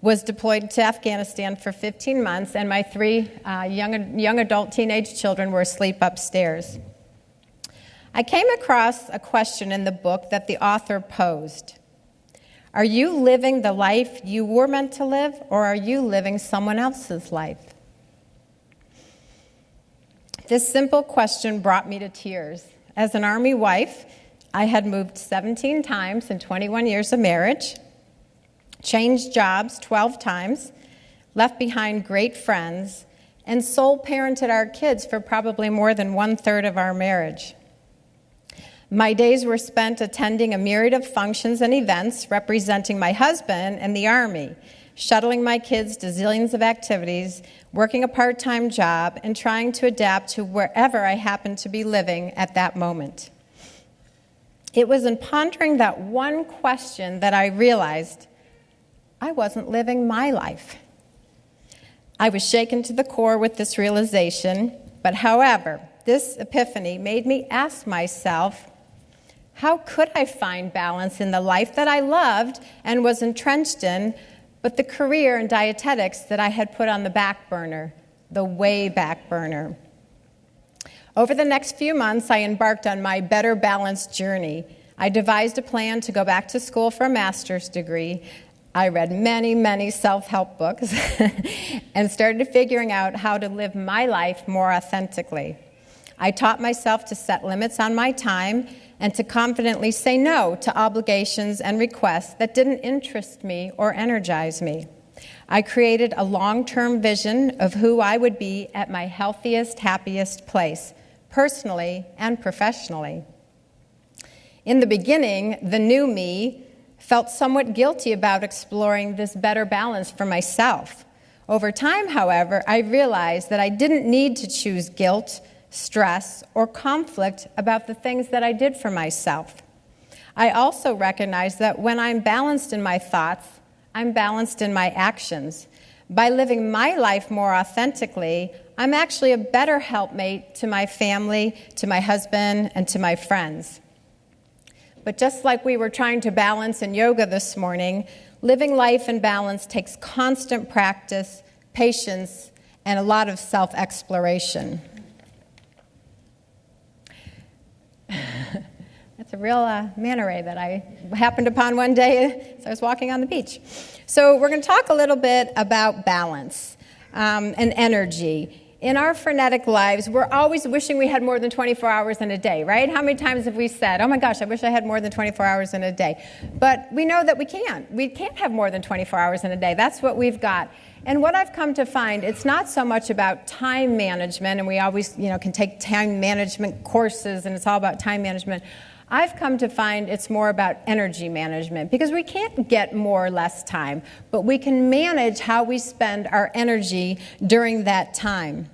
Speaker 17: was deployed to Afghanistan for 15 months, and my 3 young adult teenage children were asleep upstairs. I came across a question in the book that the author posed. Are you living the life you were meant to live, or are you living someone else's life? This simple question brought me to tears. As an Army wife, I had moved 17 times in 21 years of marriage, changed jobs 12 times, left behind great friends, and sole parented our kids for probably more than 1/3 of our marriage. My days were spent attending a myriad of functions and events representing my husband and the Army, shuttling my kids to zillions of activities, working a part-time job, and trying to adapt to wherever I happened to be living at that moment. It was in pondering that one question that I realized I wasn't living my life. I was shaken to the core with this realization, but however, this epiphany made me ask myself, how could I find balance in the life that I loved and was entrenched in, but the career in dietetics that I had put on the back burner, the way back burner? Over the next few months, I embarked on my better balanced journey. I devised a plan to go back to school for a master's degree. I read many, many self-help books and started figuring out how to live my life more authentically. I taught myself to set limits on my time and to confidently say no to obligations and requests that didn't interest me or energize me. I created a long-term vision of who I would be at my healthiest, happiest place, personally and professionally. In the beginning, the new me felt somewhat guilty about exploring this better balance for myself. Over time, however, I realized that I didn't need to choose guilt, stress, or conflict about the things that I did for myself. I also recognize that when I'm balanced in my thoughts, I'm balanced in my actions. By living my life more authentically, I'm actually a better helpmate to my family, to my husband, and to my friends. But just like we were trying to balance in yoga this morning, living life in balance takes constant practice, patience, and a lot of self-exploration. That's a real manta ray that I happened upon one day as I was walking on the beach. So we're going to talk a little bit about balance and energy. In our frenetic lives, we're always wishing we had more than 24 hours in a day, right? How many times have we said, oh my gosh, I wish I had more than 24 hours in a day? But we know that we can't. We can't have more than 24 hours in a day. That's what we've got. And what I've come to find, it's not so much about time management, and we always, can take time management courses, and it's all about time management. I've come to find it's more about energy management, because we can't get more or less time, but we can manage how we spend our energy during that time.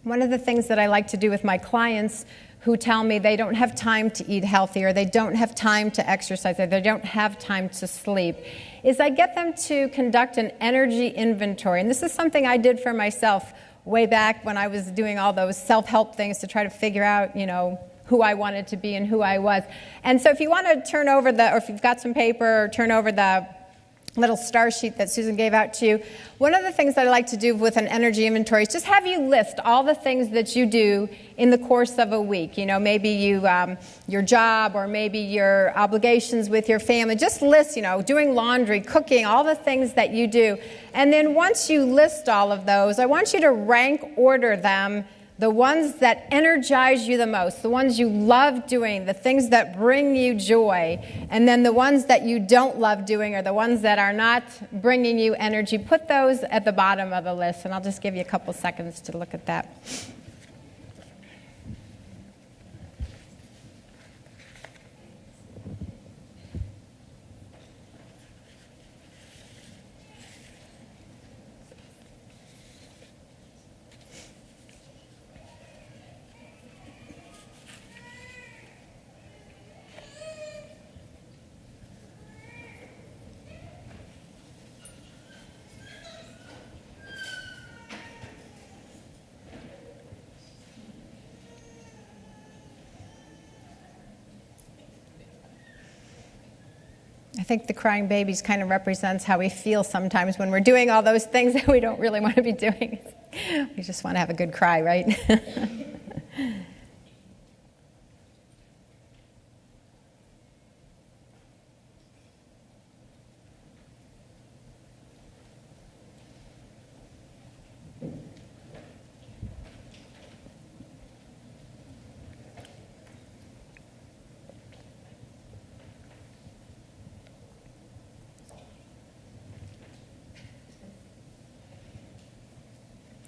Speaker 17: One of the things that I like to do with my clients who tell me they don't have time to eat healthy, or they don't have time to exercise, or they don't have time to sleep, is I get them to conduct an energy inventory. And this is something I did for myself way back when I was doing all those self-help things to try to figure out, who I wanted to be and who I was. And so if you want to turn over or if you've got some paper, or turn over the little star sheet that Susan gave out to you, one of the things that I like to do with an energy inventory is just have you list all the things that you do in the course of a week. Maybe your job, or maybe your obligations with your family. Just list, doing laundry, cooking, all the things that you do. And then once you list all of those, I want you to rank order them, the ones that energize you the most, the ones you love doing, the things that bring you joy, and then the ones that you don't love doing, or the ones that are not bringing you energy. Put those at the bottom of the list, and I'll just give you a couple seconds to look at that. I think the crying babies kind of represents how we feel sometimes when we're doing all those things that we don't really want to be doing. We just want to have a good cry, right?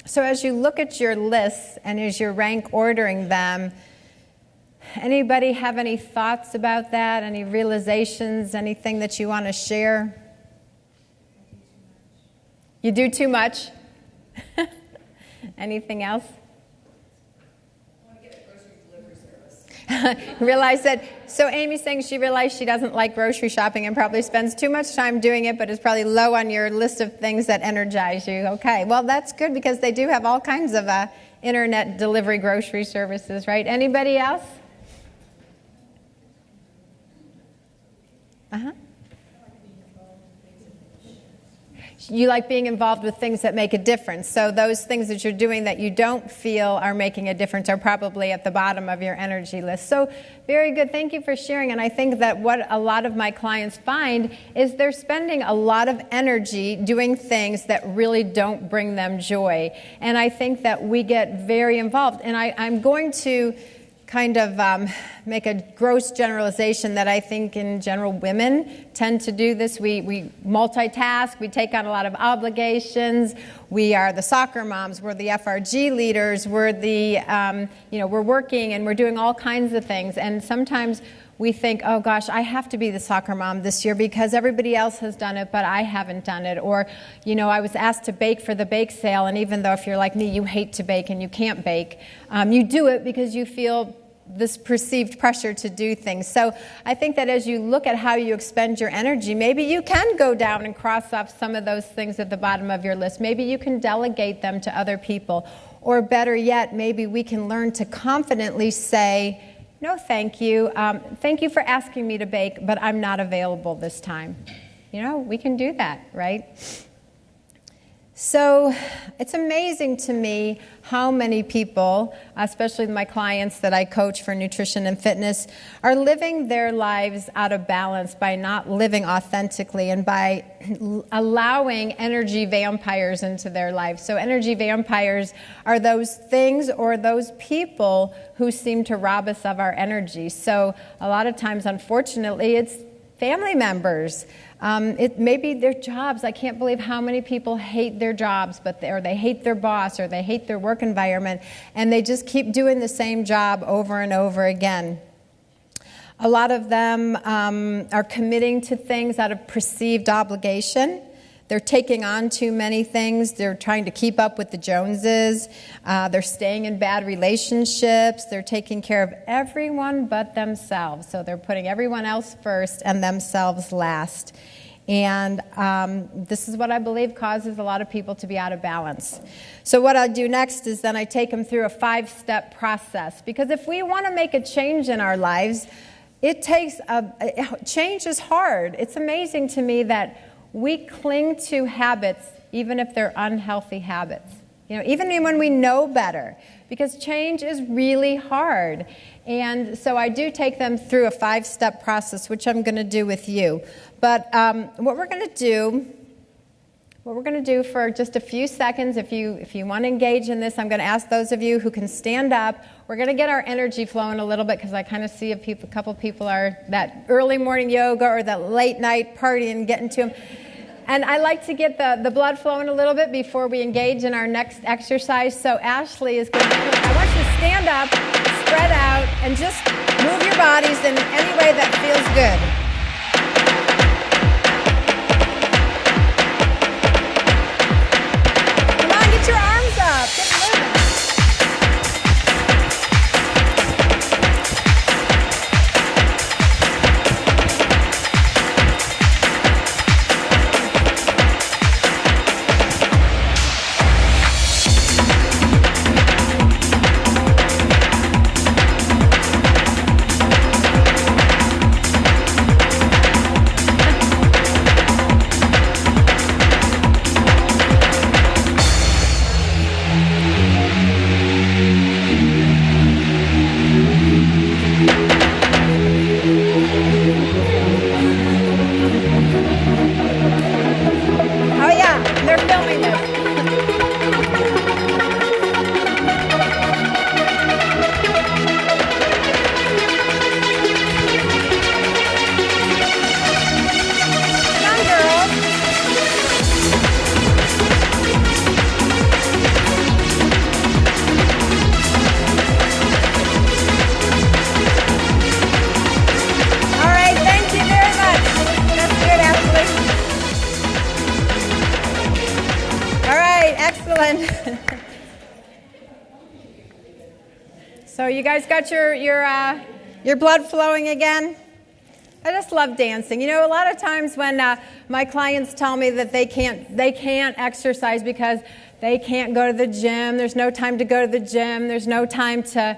Speaker 17: So as you look at your lists and as you're rank ordering them, anybody have any thoughts about that? Any realizations? Anything that you want to share? You do too much? Anything else? Realize that. So Amy's saying she realized she doesn't like grocery shopping and probably spends too much time doing it, but is probably low on your list of things that energize you. Okay, well that's good because they do have all kinds of internet delivery grocery services, right? Anybody else? You like being involved with things that make a difference. So those things that you're doing that you don't feel are making a difference are probably at the bottom of your energy list. So very good. Thank you for sharing. And I think that what a lot of my clients find is they're spending a lot of energy doing things that really don't bring them joy. And I think that we get very involved. And I'm going to kind of make a gross generalization that I think in general women tend to do this. We multitask, we take on a lot of obligations, we are the soccer moms, we're the FRG leaders, we're we're working and we're doing all kinds of things. And sometimes we think, oh gosh, I have to be the soccer mom this year because everybody else has done it, but I haven't done it. Or, I was asked to bake for the bake sale, and even though if you're like me, you hate to bake and you can't bake, you do it because you feel this perceived pressure to do things. So I think that as you look at how you expend your energy, maybe you can go down and cross off some of those things at the bottom of your list. Maybe you can delegate them to other people. Or better yet, maybe we can learn to confidently say, no, thank you. Thank you for asking me to bake, but I'm not available this time. We can do that, right? So it's amazing to me how many people, especially my clients that I coach for nutrition and fitness, are living their lives out of balance by not living authentically and by allowing energy vampires into their life. So energy vampires are those things or those people who seem to rob us of our energy. So a lot of times, unfortunately, it's family members. It may be their jobs. I can't believe how many people hate their jobs, or they hate their boss, or they hate their work environment, and they just keep doing the same job over and over again. A lot of them are committing to things out of perceived obligation. They're taking on too many things. They're trying to keep up with the Joneses. They're staying in bad relationships. They're taking care of everyone but themselves. So they're putting everyone else first and themselves last. And this is what I believe causes a lot of people to be out of balance. So what I do next is then I take them through a 5-step process. Because if we want to make a change in our lives, change is hard. It's amazing to me that we cling to habits even if they're unhealthy habits. Even when we know better, because change is really hard. And so I do take them through a 5-step process, which I'm going to do with you. But what we're going to do for just a few seconds, if you want to engage in this, I'm going to ask those of you who can stand up. We're going to get our energy flowing a little bit because I kind of see a couple people are that early morning yoga or that late night partying getting to them. And I like to get the blood flowing a little bit before we engage in our next exercise. So Ashley is going to I want you to stand up, spread out, and just move your bodies in any way that feels good. Come on, get your arms up. Get moving. So you guys got your blood flowing again? I just love dancing. A lot of times when my clients tell me that they can't exercise because they can't go to the gym, there's no time to go to the gym, there's no time to,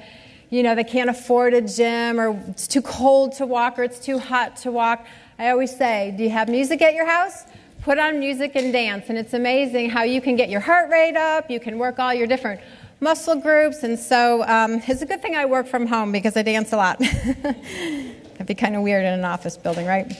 Speaker 17: they can't afford a gym, or it's too cold to walk, or it's too hot to walk. I always say, do you have music at your house? Put on music and dance. And it's amazing how you can get your heart rate up, you can work all your different muscle groups. And so it's a good thing I work from home because I dance a lot. That'd be kind of weird in an office building, right?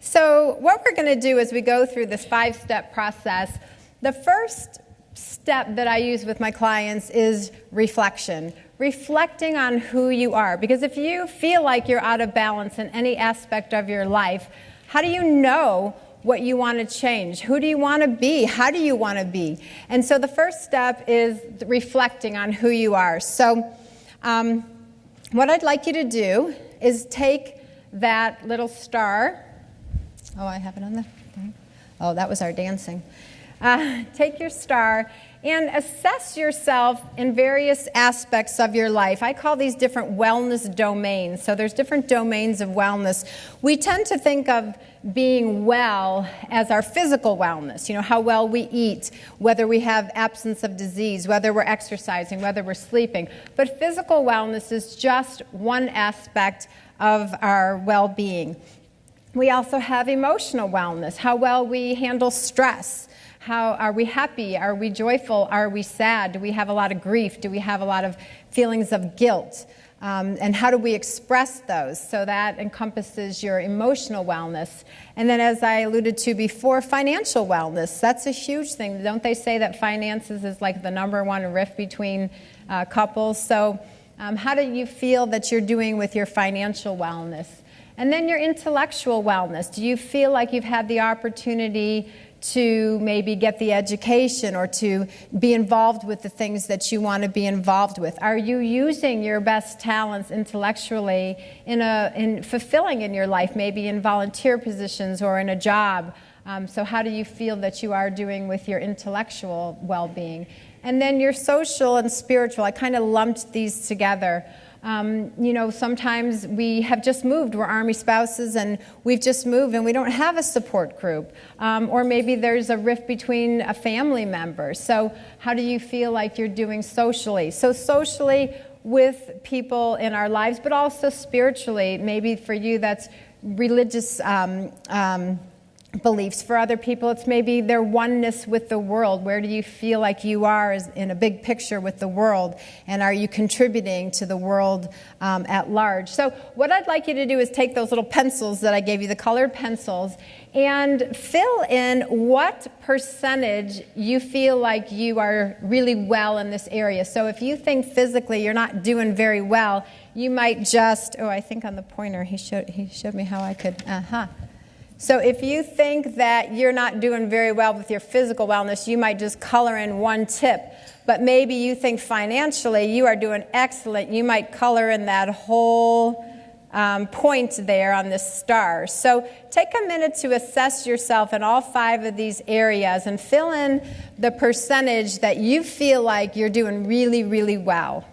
Speaker 17: So what we're going to do as we go through this 5-step process, the first step that I use with my clients is reflection. Reflecting on who you are. Because if you feel like you're out of balance in any aspect of your life, how do you know what you want to change? Who do you want to be? How do you want to be? And so the first step is reflecting on who you are. So what I'd like you to do is take that little star. Oh, I have it on the thing. Oh, that was our dancing. Take your star and assess yourself in various aspects of your life. I call these different wellness domains. So there's different domains of wellness. We tend to think of being well as our physical wellness, how well we eat, whether we have absence of disease, whether we're exercising, whether we're sleeping. But physical wellness is just one aspect of our well-being. We also have emotional wellness, how well we handle stress. How are we happy? Are we joyful? Are we sad? Do we have a lot of grief? Do we have a lot of feelings of guilt? And how do we express those? So that encompasses your emotional wellness. And then, as I alluded to before, financial wellness. That's a huge thing. Don't they say that finances is like the number one rift between couples? So how do you feel that you're doing with your financial wellness? And then your intellectual wellness. Do you feel like you've had the opportunity to maybe get the education or to be involved with the things that you want to be involved with? Are you using your best talents intellectually in fulfilling in your life, maybe in volunteer positions or in a job? So how do you feel that you are doing with your intellectual well-being? And then your social and spiritual. I kind of lumped these together. Sometimes we have just moved. We're Army spouses and we've just moved and we don't have a support group. Or maybe there's a rift between a family member. So how do you feel like you're doing socially? So socially with people in our lives, but also spiritually. Maybe for you that's religious beliefs. For other people, it's maybe their oneness with the world. Where do you feel like you are in a big picture with the world? And are you contributing to the world at large? So what I'd like you to do is take those little pencils that I gave you, the colored pencils, and fill in what percentage you feel like you are really well in this area. So if you think physically you're not doing very well, you might just, I think on the pointer he showed me how I could, So if you think that you're not doing very well with your physical wellness, you might just color in one tip. But maybe you think financially you are doing excellent. You might color in that whole point there on this star. So take a minute to assess yourself in all 5 of these areas and fill in the percentage that you feel like you're doing really, really well.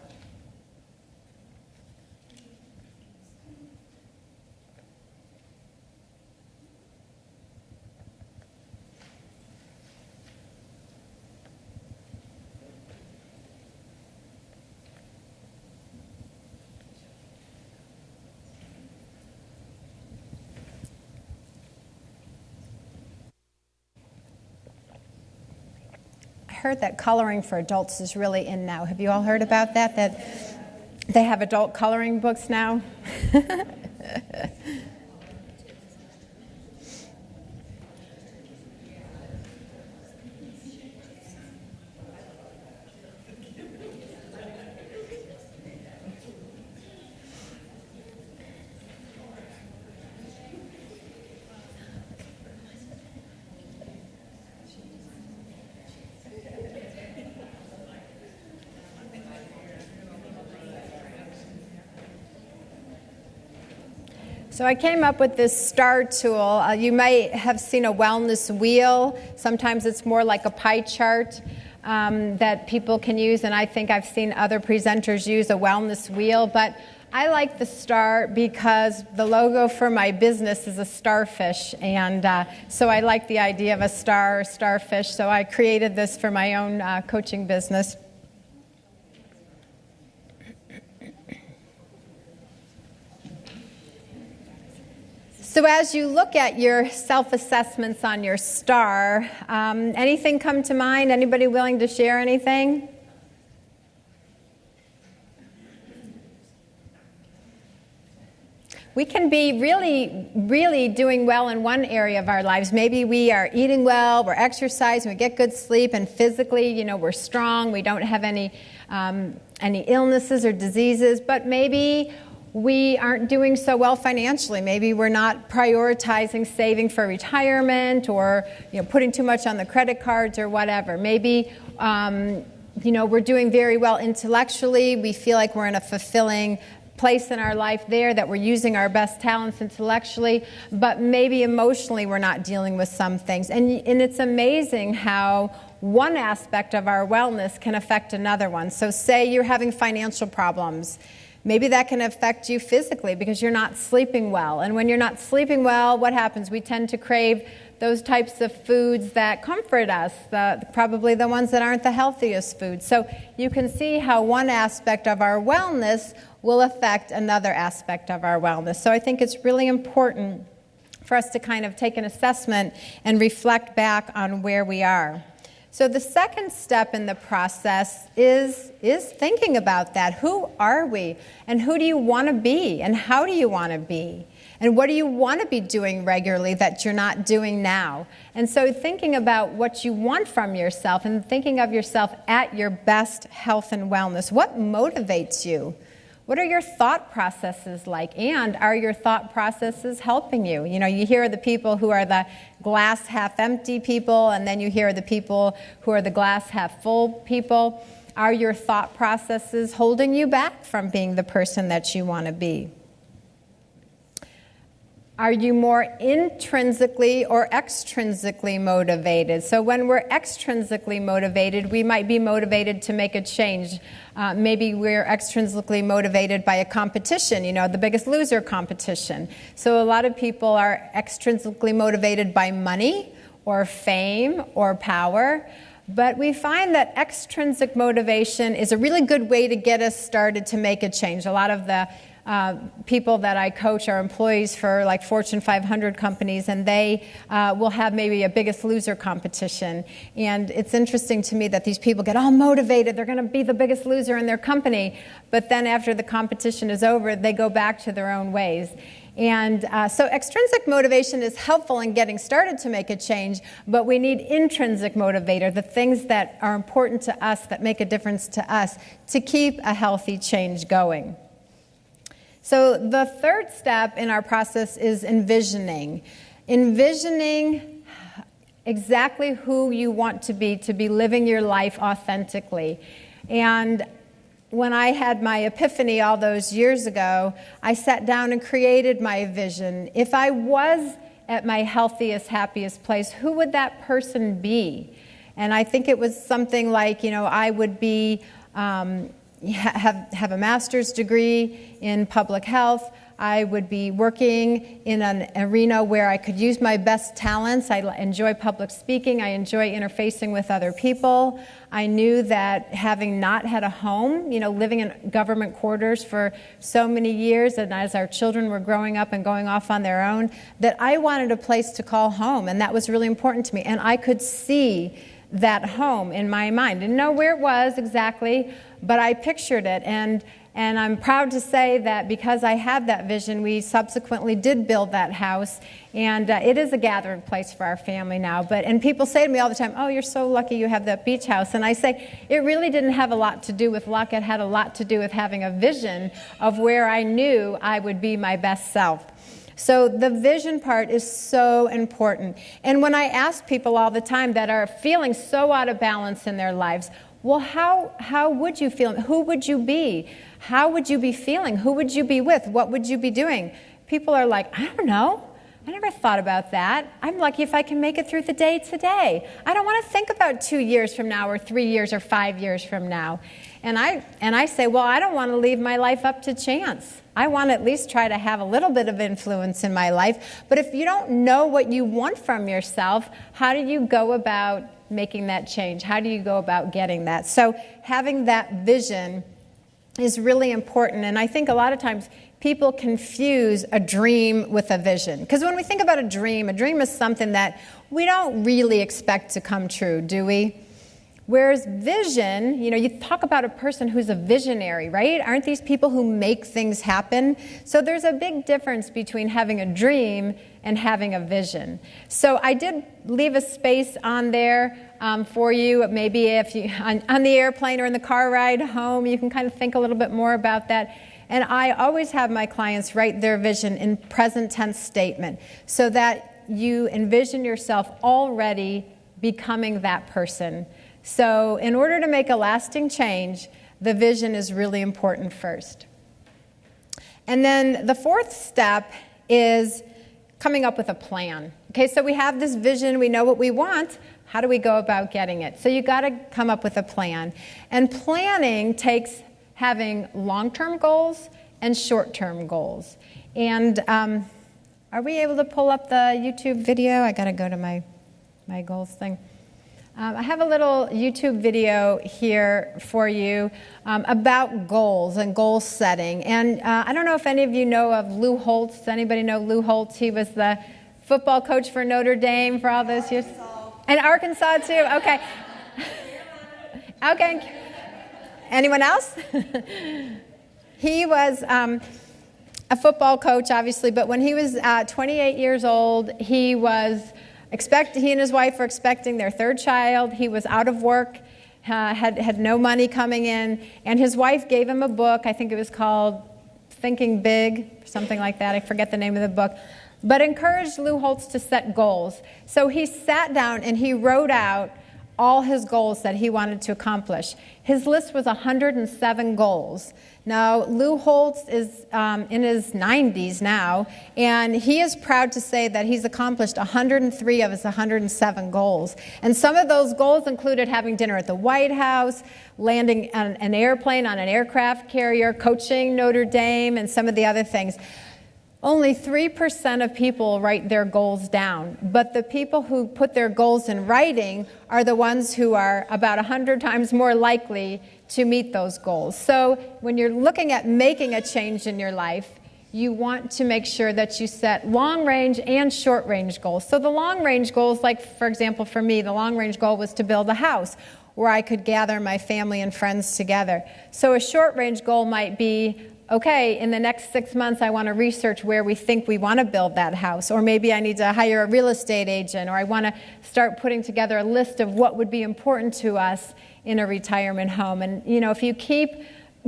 Speaker 17: I heard that coloring for adults is really in now. Have you all heard about that? That they have adult coloring books now? So I came up with this star tool. You might have seen a wellness wheel. Sometimes it's more like a pie chart that people can use, and I think I've seen other presenters use a wellness wheel. But I like the star because the logo for my business is a starfish, and so I like the idea of a starfish. So I created this for my own coaching business. So as you look at your self-assessments on your star, anything come to mind? Anybody willing to share anything? We can be really, really doing well in one area of our lives. Maybe we are eating well, we're exercising, we get good sleep, and physically, we're strong, we don't have any illnesses or diseases, but maybe we aren't doing so well financially. Maybe we're not prioritizing saving for retirement or putting too much on the credit cards or whatever. Maybe we're doing very well intellectually. We feel like we're in a fulfilling place in our life there, that we're using our best talents intellectually, but maybe emotionally we're not dealing with some things. And it's amazing how one aspect of our wellness can affect another one. So say you're having financial problems. Maybe that can affect you physically because you're not sleeping well. And when you're not sleeping well, what happens? We tend to crave those types of foods that comfort us, probably the ones that aren't the healthiest foods. So you can see how one aspect of our wellness will affect another aspect of our wellness. So I think it's really important for us to kind of take an assessment and reflect back on where we are. So the second step in the process is thinking about that. Who are we? And who do you want to be? And how do you want to be? And what do you want to be doing regularly that you're not doing now? And so thinking about what you want from yourself and thinking of yourself at your best health and wellness. What motivates you? What are your thought processes like? And are your thought processes helping you? You know, you hear the people who are the glass half empty people, and then you hear the people who are the glass half full people. Are your thought processes holding you back from being the person that you want to be? Are you more intrinsically or extrinsically motivated? So when we're extrinsically motivated, we might be motivated to make a change. Maybe we're extrinsically motivated by a competition, you know, the Biggest Loser competition. So a lot of people are extrinsically motivated by money or fame or power. But we find that extrinsic motivation is a really good way to get us started to make a change. A lot of the people that I coach are employees for like Fortune 500 companies, and they will have maybe a Biggest Loser competition. And it's interesting to me that these people get all motivated. They're going to be the biggest loser in their company. But then after the competition is over, they go back to their own ways. And so extrinsic motivation is helpful in getting started to make a change, but we need intrinsic motivator, the things that are important to us, that make a difference to us, to keep a healthy change going. So the third step in our process is envisioning. Envisioning exactly who you want to be living your life authentically. And when I had my epiphany all those years ago, I sat down and created my vision. If I was at my healthiest, happiest place, who would that person be? And I think it was something like, you know, I would be have a master's degree in public health. I would be working in an arena where I could use my best talents. I enjoy public speaking. I enjoy interfacing with other people. I knew that having not had a home, you know, living in government quarters for so many years, and as our children were growing up and going off on their own, that I wanted a place to call home, and that was really important to me. And I could see that home in my mind. Didn't know where it was exactly, but I pictured it. And I'm proud to say that because I had that vision, we subsequently did build that house, and it is a gathering place for our family now. And people say to me all the time, "Oh, you're so lucky you have that beach house." And I say, it really didn't have a lot to do with luck. It had a lot to do with having a vision of where I knew I would be my best self. So the vision part is so important. And when I ask people all the time that are feeling so out of balance in their lives, well, how would you feel? Who would you be? How would you be feeling? Who would you be with? What would you be doing? People are like, I don't know. I never thought about that. I'm lucky if I can make it through the day today. I don't want to think about 2 years from now or 3 years or 5 years from now. And I say, well, I don't want to leave my life up to chance. I want to at least try to have a little bit of influence in my life. But if you don't know what you want from yourself, how do you go about making that change? How do you go about getting that? So having that vision is really important. And I think a lot of times people confuse a dream with a vision. Because when we think about a dream is something that we don't really expect to come true, do we? Whereas vision, you know, you talk about a person who's a visionary, right? Aren't these people who make things happen? So there's a big difference between having a dream and having a vision. So I did leave a space on there for you. Maybe if you on the airplane or in the car ride home, you can kind of think a little bit more about that. And I always have my clients write their vision in present tense statement so that you envision yourself already becoming that person. So in order to make a lasting change, the vision is really important first. And then the fourth step is coming up with a plan. Okay, so we have this vision, we know what we want. How do we go about getting it? So you got to come up with a plan. And planning takes having long-term goals and short-term goals. And are we able to pull up the YouTube video? I got to go to my goals thing. I have a little YouTube video here for you about goals and goal setting. And I don't know if any of you know of Lou Holtz. Does anybody know Lou Holtz? He was the football coach for Notre Dame for all those years. And Arkansas, too? Okay. Okay. Anyone else? He was a football coach, obviously, but when he was 28 years old, he and his wife were expecting their third child. He was out of work. had no money coming in, and his wife gave him a book. I think it was called Thinking Big, something like that. I forget the name of the book. But encouraged Lou Holtz to set goals. So he sat down and he wrote out all his goals that he wanted to accomplish. His list was 107 goals. Now, Lou Holtz is in his 90s now, and he is proud to say that he's accomplished 103 of his 107 goals. And some of those goals included having dinner at the White House, landing on an airplane on an aircraft carrier, coaching Notre Dame, and some of the other things. Only 3% of people write their goals down, but the people who put their goals in writing are the ones who are about 100 times more likely to meet those goals. So when you're looking at making a change in your life, you want to make sure that you set long-range and short-range goals. So the long-range goals, like, for example, for me, the long-range goal was to build a house where I could gather my family and friends together. So a short-range goal might be, okay, in the next 6 months, I want to research where we think we want to build that house. Or maybe I need to hire a real estate agent, or I want to start putting together a list of what would be important to us in a retirement home. And, you know, if you keep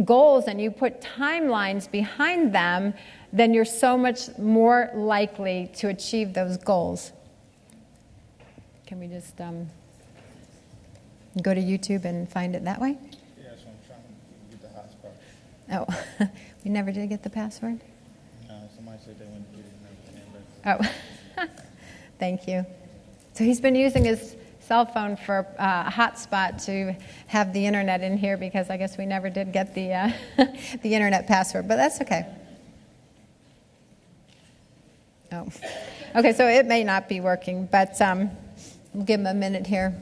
Speaker 17: goals and you put timelines behind them, then you're so much more likely to achieve those goals. Can we just go to YouTube and find it that way?
Speaker 3: Yeah, so I'm trying to get the hotspot.
Speaker 17: Oh, we never did get the password?
Speaker 3: No, somebody said they wouldn't get it and everything.
Speaker 17: Oh, thank you. So he's been using his cell phone for a hotspot to have the internet in here, because I guess we never did get the the internet password, but that's okay. Oh, okay, so it may not be working, but we'll give him a minute here.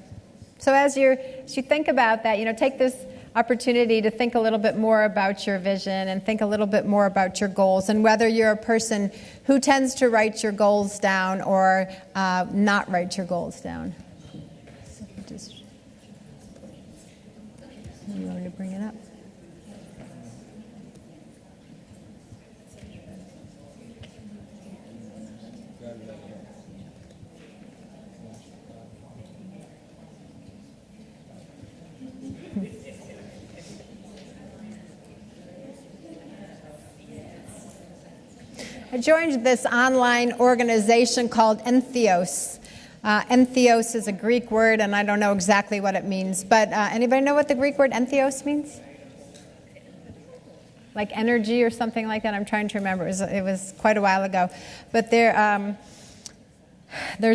Speaker 17: So as you think about that, you know, take this opportunity to think a little bit more about your vision and think a little bit more about your goals, and whether you're a person who tends to write your goals down or not write your goals down. So just, you want me to bring it up? I joined this online organization called Entheos. Entheos is a Greek word, and I don't know exactly what it means. But anybody know what the Greek word entheos means? Like energy or something like that? I'm trying to remember. It was quite a while ago. But there's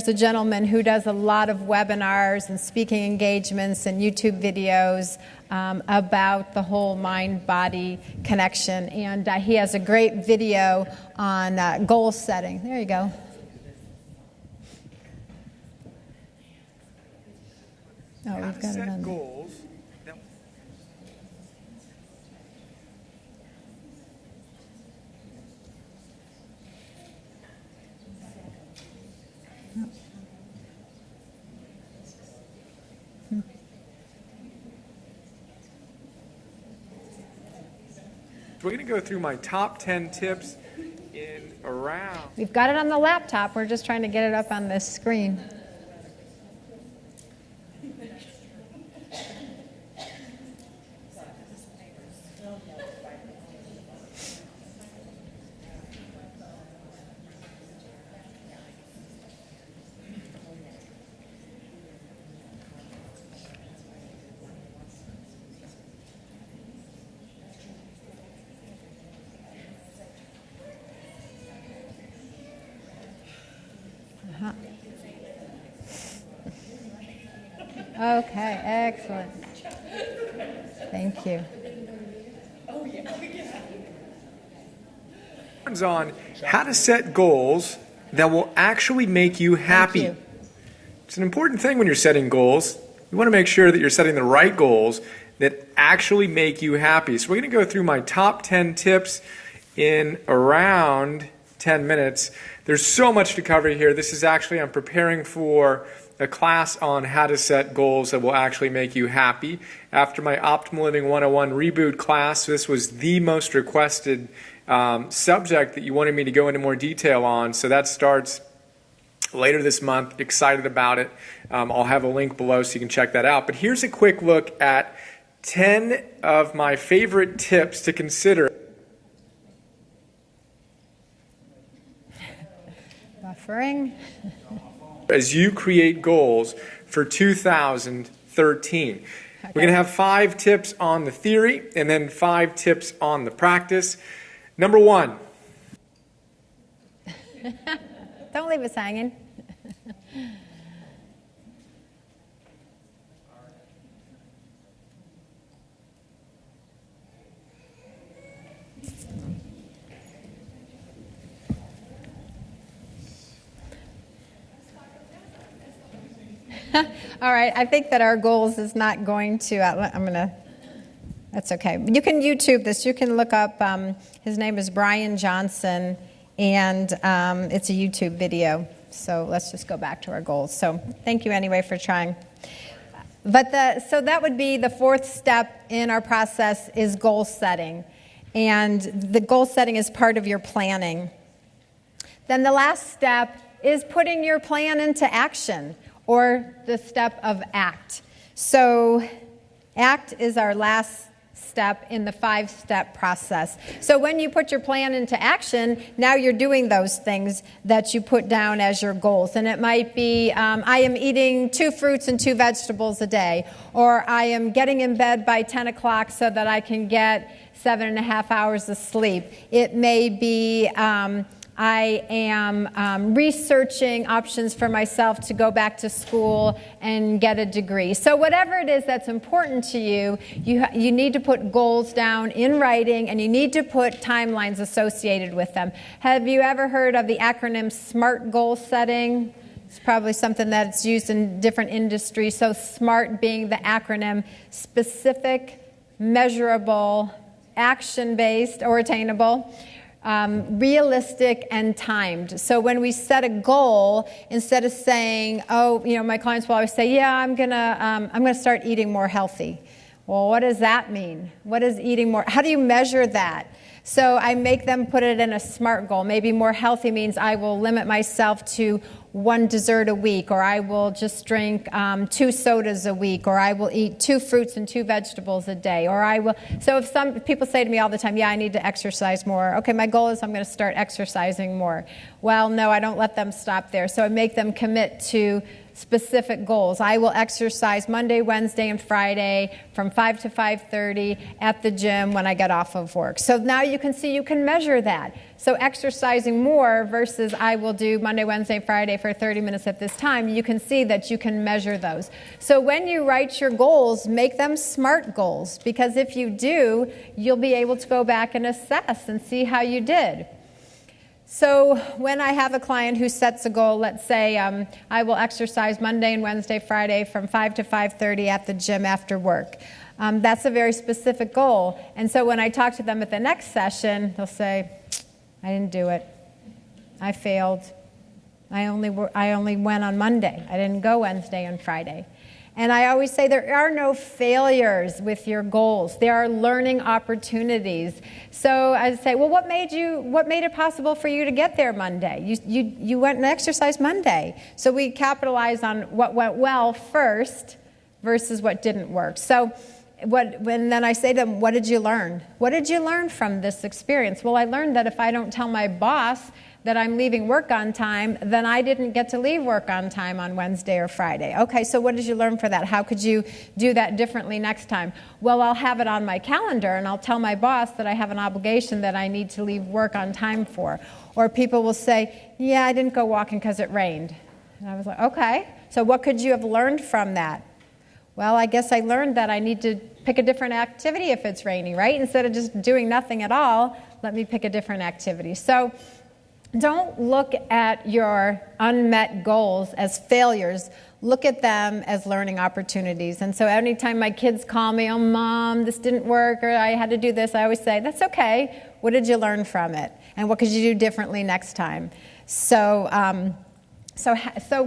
Speaker 17: a gentleman who does a lot of webinars and speaking engagements and YouTube videos about the whole mind-body connection. And he has a great video on goal setting. There you go. Oh, we've got it on
Speaker 18: goals. We're going to go through my top 10 tips in around.
Speaker 17: We've got it on the laptop. We're just trying to get it up on this screen. Okay, excellent. Thank you.
Speaker 18: On how to set goals that will actually make you happy. It's an important thing when you're setting goals. You want to make sure that you're setting the right goals that actually make you happy. So we're going to go through my top 10 tips in around 10 minutes. There's so much to cover here. This is actually, I'm preparing for a class on how to set goals that will actually make you happy. After my Optimal Living 101 reboot class, this was the most requested subject that you wanted me to go into more detail on. So that starts later this month. Excited about it. I'll have a link below so you can check that out. But here's a quick look at 10 of my favorite tips to consider.
Speaker 17: Buffering.
Speaker 18: As you create goals for 2013. We're going to have 5 tips on the theory and then 5 tips on the practice. Number 1.
Speaker 17: Don't leave us hanging. All right, I think that our goals is not going to, that's okay. You can YouTube this. You can look up, his name is Brian Johnson, and it's a YouTube video. So let's just go back to our goals. So thank you anyway for trying. So that would be the 4th step in our process is goal setting. And the goal setting is part of your planning. Then the last step is putting your plan into action, or the step of ACT. So ACT is our last step in the 5-step process. So when you put your plan into action, now you're doing those things that you put down as your goals. And it might be, I am eating 2 fruits and 2 vegetables a day, or I am getting in bed by 10 o'clock so that I can get 7.5 hours of sleep. It may be, I am researching options for myself to go back to school and get a degree. So whatever it is that's important to you, you need to put goals down in writing, and you need to put timelines associated with them. Have you ever heard of the acronym SMART goal setting? It's probably something that's used in different industries. So SMART being the acronym: specific, measurable, action-based or attainable, realistic, and timed. So when we set a goal, instead of saying, my clients will always say, yeah, I'm gonna start eating more healthy. Well, what does that mean? What is eating more? How do you measure that? So I make them put it in a SMART goal. Maybe more healthy means I will limit myself to 1 dessert a week, or I will just drink 2 sodas a week, or I will eat 2 fruits and 2 vegetables a day, or I will. So if some people say to me all the time, yeah, I need to exercise more. Okay, my goal is I'm going to start exercising more. Well, no, I don't let them stop there. So I make them commit to specific goals. I will exercise Monday, Wednesday, and Friday from 5 to 5:30 at the gym when I get off of work. So now you can see you can measure that. So exercising more versus I will do Monday, Wednesday, Friday for 30 minutes at this time, you can see that you can measure those. So when you write your goals, make them SMART goals, because if you do, you'll be able to go back and assess and see how you did. So when I have a client who sets a goal, let's say I will exercise Monday and Wednesday, Friday from 5 to 5:30 at the gym after work. That's a very specific goal. And so when I talk to them at the next session, they'll say, I didn't do it. I failed. I only went on Monday. I didn't go Wednesday and Friday. And I always say there are no failures with your goals. There are learning opportunities. So I say, well, what made it possible for you to get there Monday? You went and exercised Monday. So we capitalize on what went well first versus what didn't work. So then I say to them, what did you learn? What did you learn from this experience? Well, I learned that if I don't tell my boss that I'm leaving work on time, then I didn't get to leave work on time on Wednesday or Friday. Okay, so what did you learn for that? How could you do that differently next time? Well, I'll have it on my calendar, and I'll tell my boss that I have an obligation that I need to leave work on time for. Or people will say, yeah, I didn't go walking because it rained. And I was like, okay, so what could you have learned from that? Well, I guess I learned that I need to pick a different activity if it's rainy, right? Instead of just doing nothing at all, let me pick a different activity. So don't look at your unmet goals as failures. Look at them as learning opportunities. And so anytime my kids call me, oh, Mom, this didn't work, or I had to do this, I always say, that's okay. What did you learn from it? And what could you do differently next time? So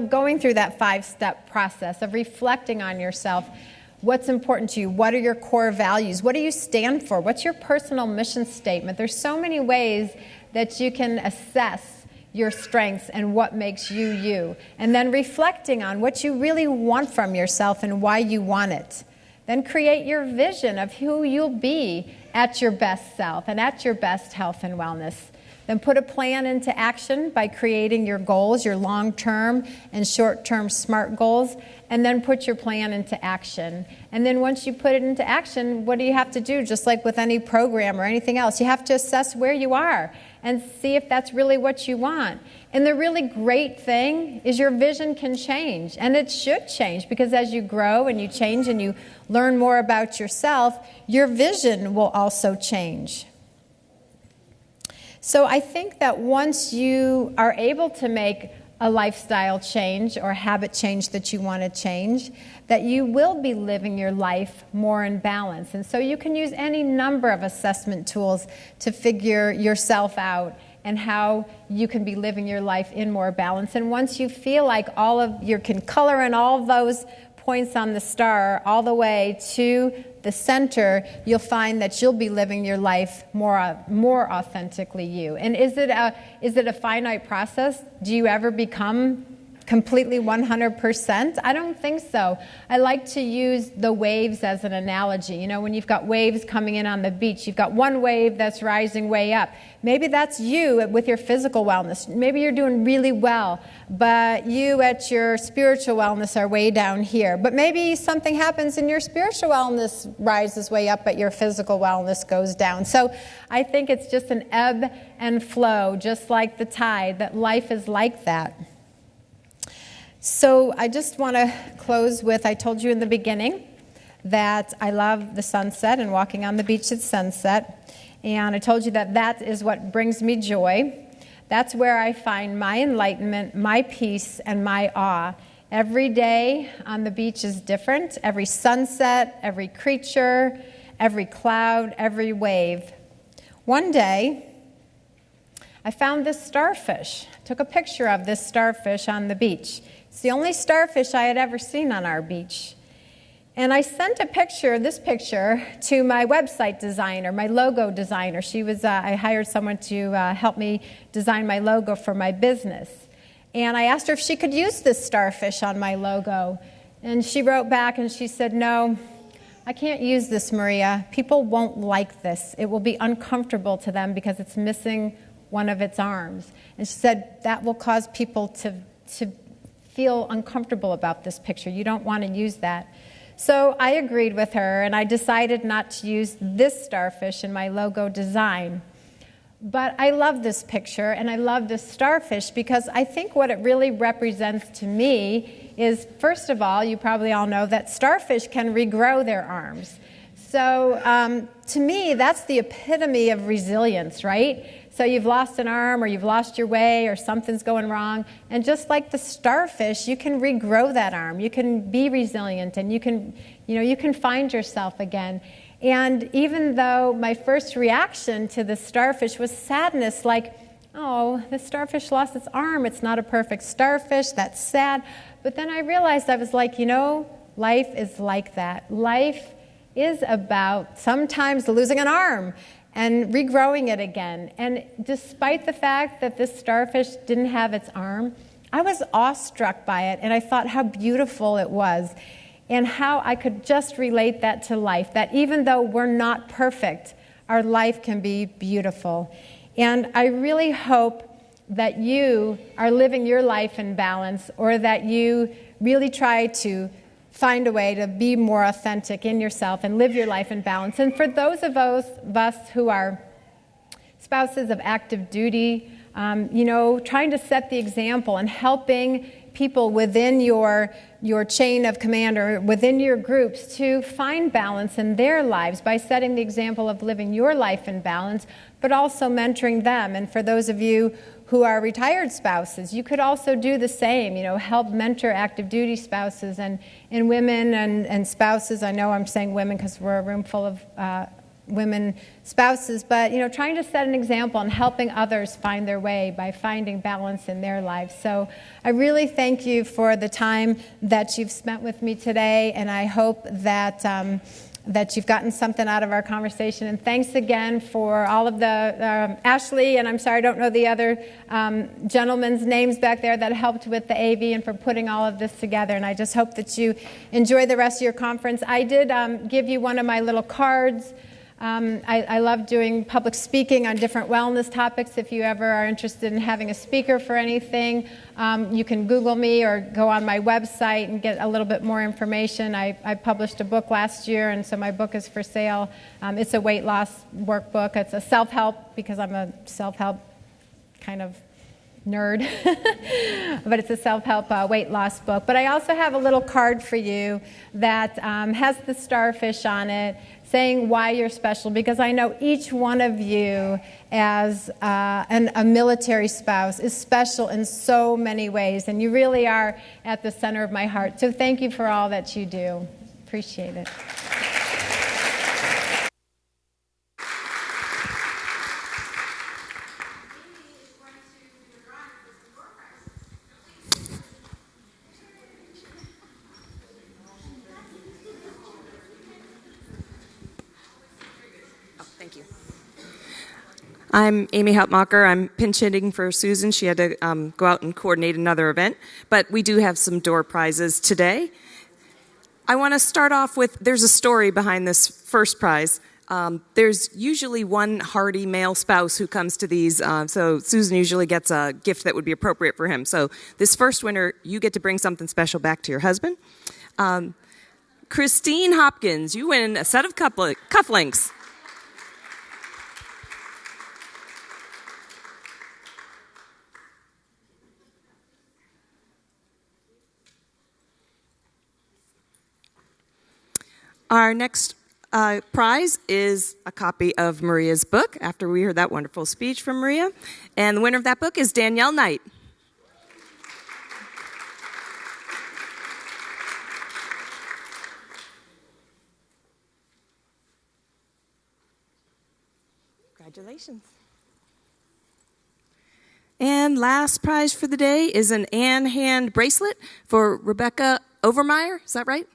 Speaker 17: going through that 5-step process of reflecting on yourself, what's important to you? What are your core values? What do you stand for? What's your personal mission statement? There's so many ways that you can assess your strengths and what makes you you. And then reflecting on what you really want from yourself and why you want it. Then create your vision of who you'll be at your best self and at your best health and wellness. Then put a plan into action by creating your goals, your long-term and short-term SMART goals, and then put your plan into action. And then once you put it into action, what do you have to do? Just like with any program or anything else, you have to assess where you are and see if that's really what you want. And the really great thing is your vision can change, and it should change, because as you grow and you change and you learn more about yourself, your vision will also change. So I think that once you are able to make a lifestyle change or habit change that you want to change, that you will be living your life more in balance. And so you can use any number of assessment tools to figure yourself out and how you can be living your life in more balance. And once you feel like you can color in all those points on the star all the way to the center, you'll find that you'll be living your life more authentically you. And is it a finite process? Do you ever become completely 100%? I don't think so. I like to use the waves as an analogy. You know, when you've got waves coming in on the beach, you've got one wave that's rising way up. Maybe that's you with your physical wellness. Maybe you're doing really well, but you at your spiritual wellness are way down here. But maybe something happens and your spiritual wellness rises way up, but your physical wellness goes down. So I think it's just an ebb and flow, just like the tide, that life is like that. So I just want to close with, I told you in the beginning that I love the sunset and walking on the beach at sunset. And I told you that that is what brings me joy. That's where I find my enlightenment, my peace, and my awe. Every day on the beach is different. Every sunset, every creature, every cloud, every wave. One day, I found this starfish. Took a picture of this starfish on the beach. It's the only starfish I had ever seen on our beach. And I sent this picture, to my website designer, my logo designer. I hired someone to help me design my logo for my business. And I asked her if she could use this starfish on my logo. And she wrote back and she said, "No, I can't use this, Maria. People won't like this. It will be uncomfortable to them because it's missing one of its arms." And she said, "That will cause people to feel uncomfortable about this picture. You don't want to use that." So I agreed with her, and I decided not to use this starfish in my logo design. But I love this picture, and I love this starfish because I think what it really represents to me is, first of all, you probably all know that starfish can regrow their arms. So to me, that's the epitome of resilience, right? So you've lost an arm, or you've lost your way, or something's going wrong, and just like the starfish, you can regrow that arm. You can be resilient, and you can find yourself again. And even though my first reaction to the starfish was sadness, like, oh, the starfish lost its arm, it's not a perfect starfish, that's sad. But then I realized, I was like, life is like that. Life is about sometimes losing an arm and regrowing it again. And despite the fact that this starfish didn't have its arm, I was awestruck by it, and I thought how beautiful it was, and how I could just relate that to life, that even though we're not perfect, our life can be beautiful. And I really hope that you are living your life in balance, or that you really try to find a way to be more authentic in yourself and live your life in balance. And for those of us who are spouses of active duty, trying to set the example and helping people within your chain of command or within your groups to find balance in their lives by setting the example of living your life in balance, but also mentoring them. And for those of you who are retired spouses, you could also do the same, help mentor active duty spouses and women and spouses. I know I'm saying women because we're a room full of women spouses, but trying to set an example and helping others find their way by finding balance in their lives. So I really thank you for the time that you've spent with me today, and I hope that that you've gotten something out of our conversation. And thanks again for all of the, Ashley, and I'm sorry I don't know the other gentlemen's names back there that helped with the AV and for putting all of this together. And I just hope that you enjoy the rest of your conference. I did give you one of my little cards. I love doing public speaking on different wellness topics. If you ever are interested in having a speaker for anything, you can Google me or go on my website and get a little bit more information. I published a book last year, and so my book is for sale. It's a weight loss workbook. It's a self-help, because I'm a self-help kind of nerd, but it's a self-help weight loss book. But I also have a little card for you that has the starfish on it, saying why you're special, because I know each one of you as a military spouse is special in so many ways, and you really are at the center of my heart. So thank you for all that you do. Appreciate it.
Speaker 16: I'm Amy Helpmacher. I'm pinch hitting for Susan. She had to go out and coordinate another event, but we do have some door prizes today. I want to start off with, there's a story behind this first prize. There's usually one hardy male spouse who comes to these, so Susan usually gets a gift that would be appropriate for him. So this first winner, you get to bring something special back to your husband. Christine Hopkins, you win a set of cufflinks. Our next prize is a copy of Maria's book, after we heard that wonderful speech from Maria. And the winner of that book is Danielle Knight. Congratulations. And last prize for the day is an Ann Hand bracelet for Rebecca Overmeyer. Is that right?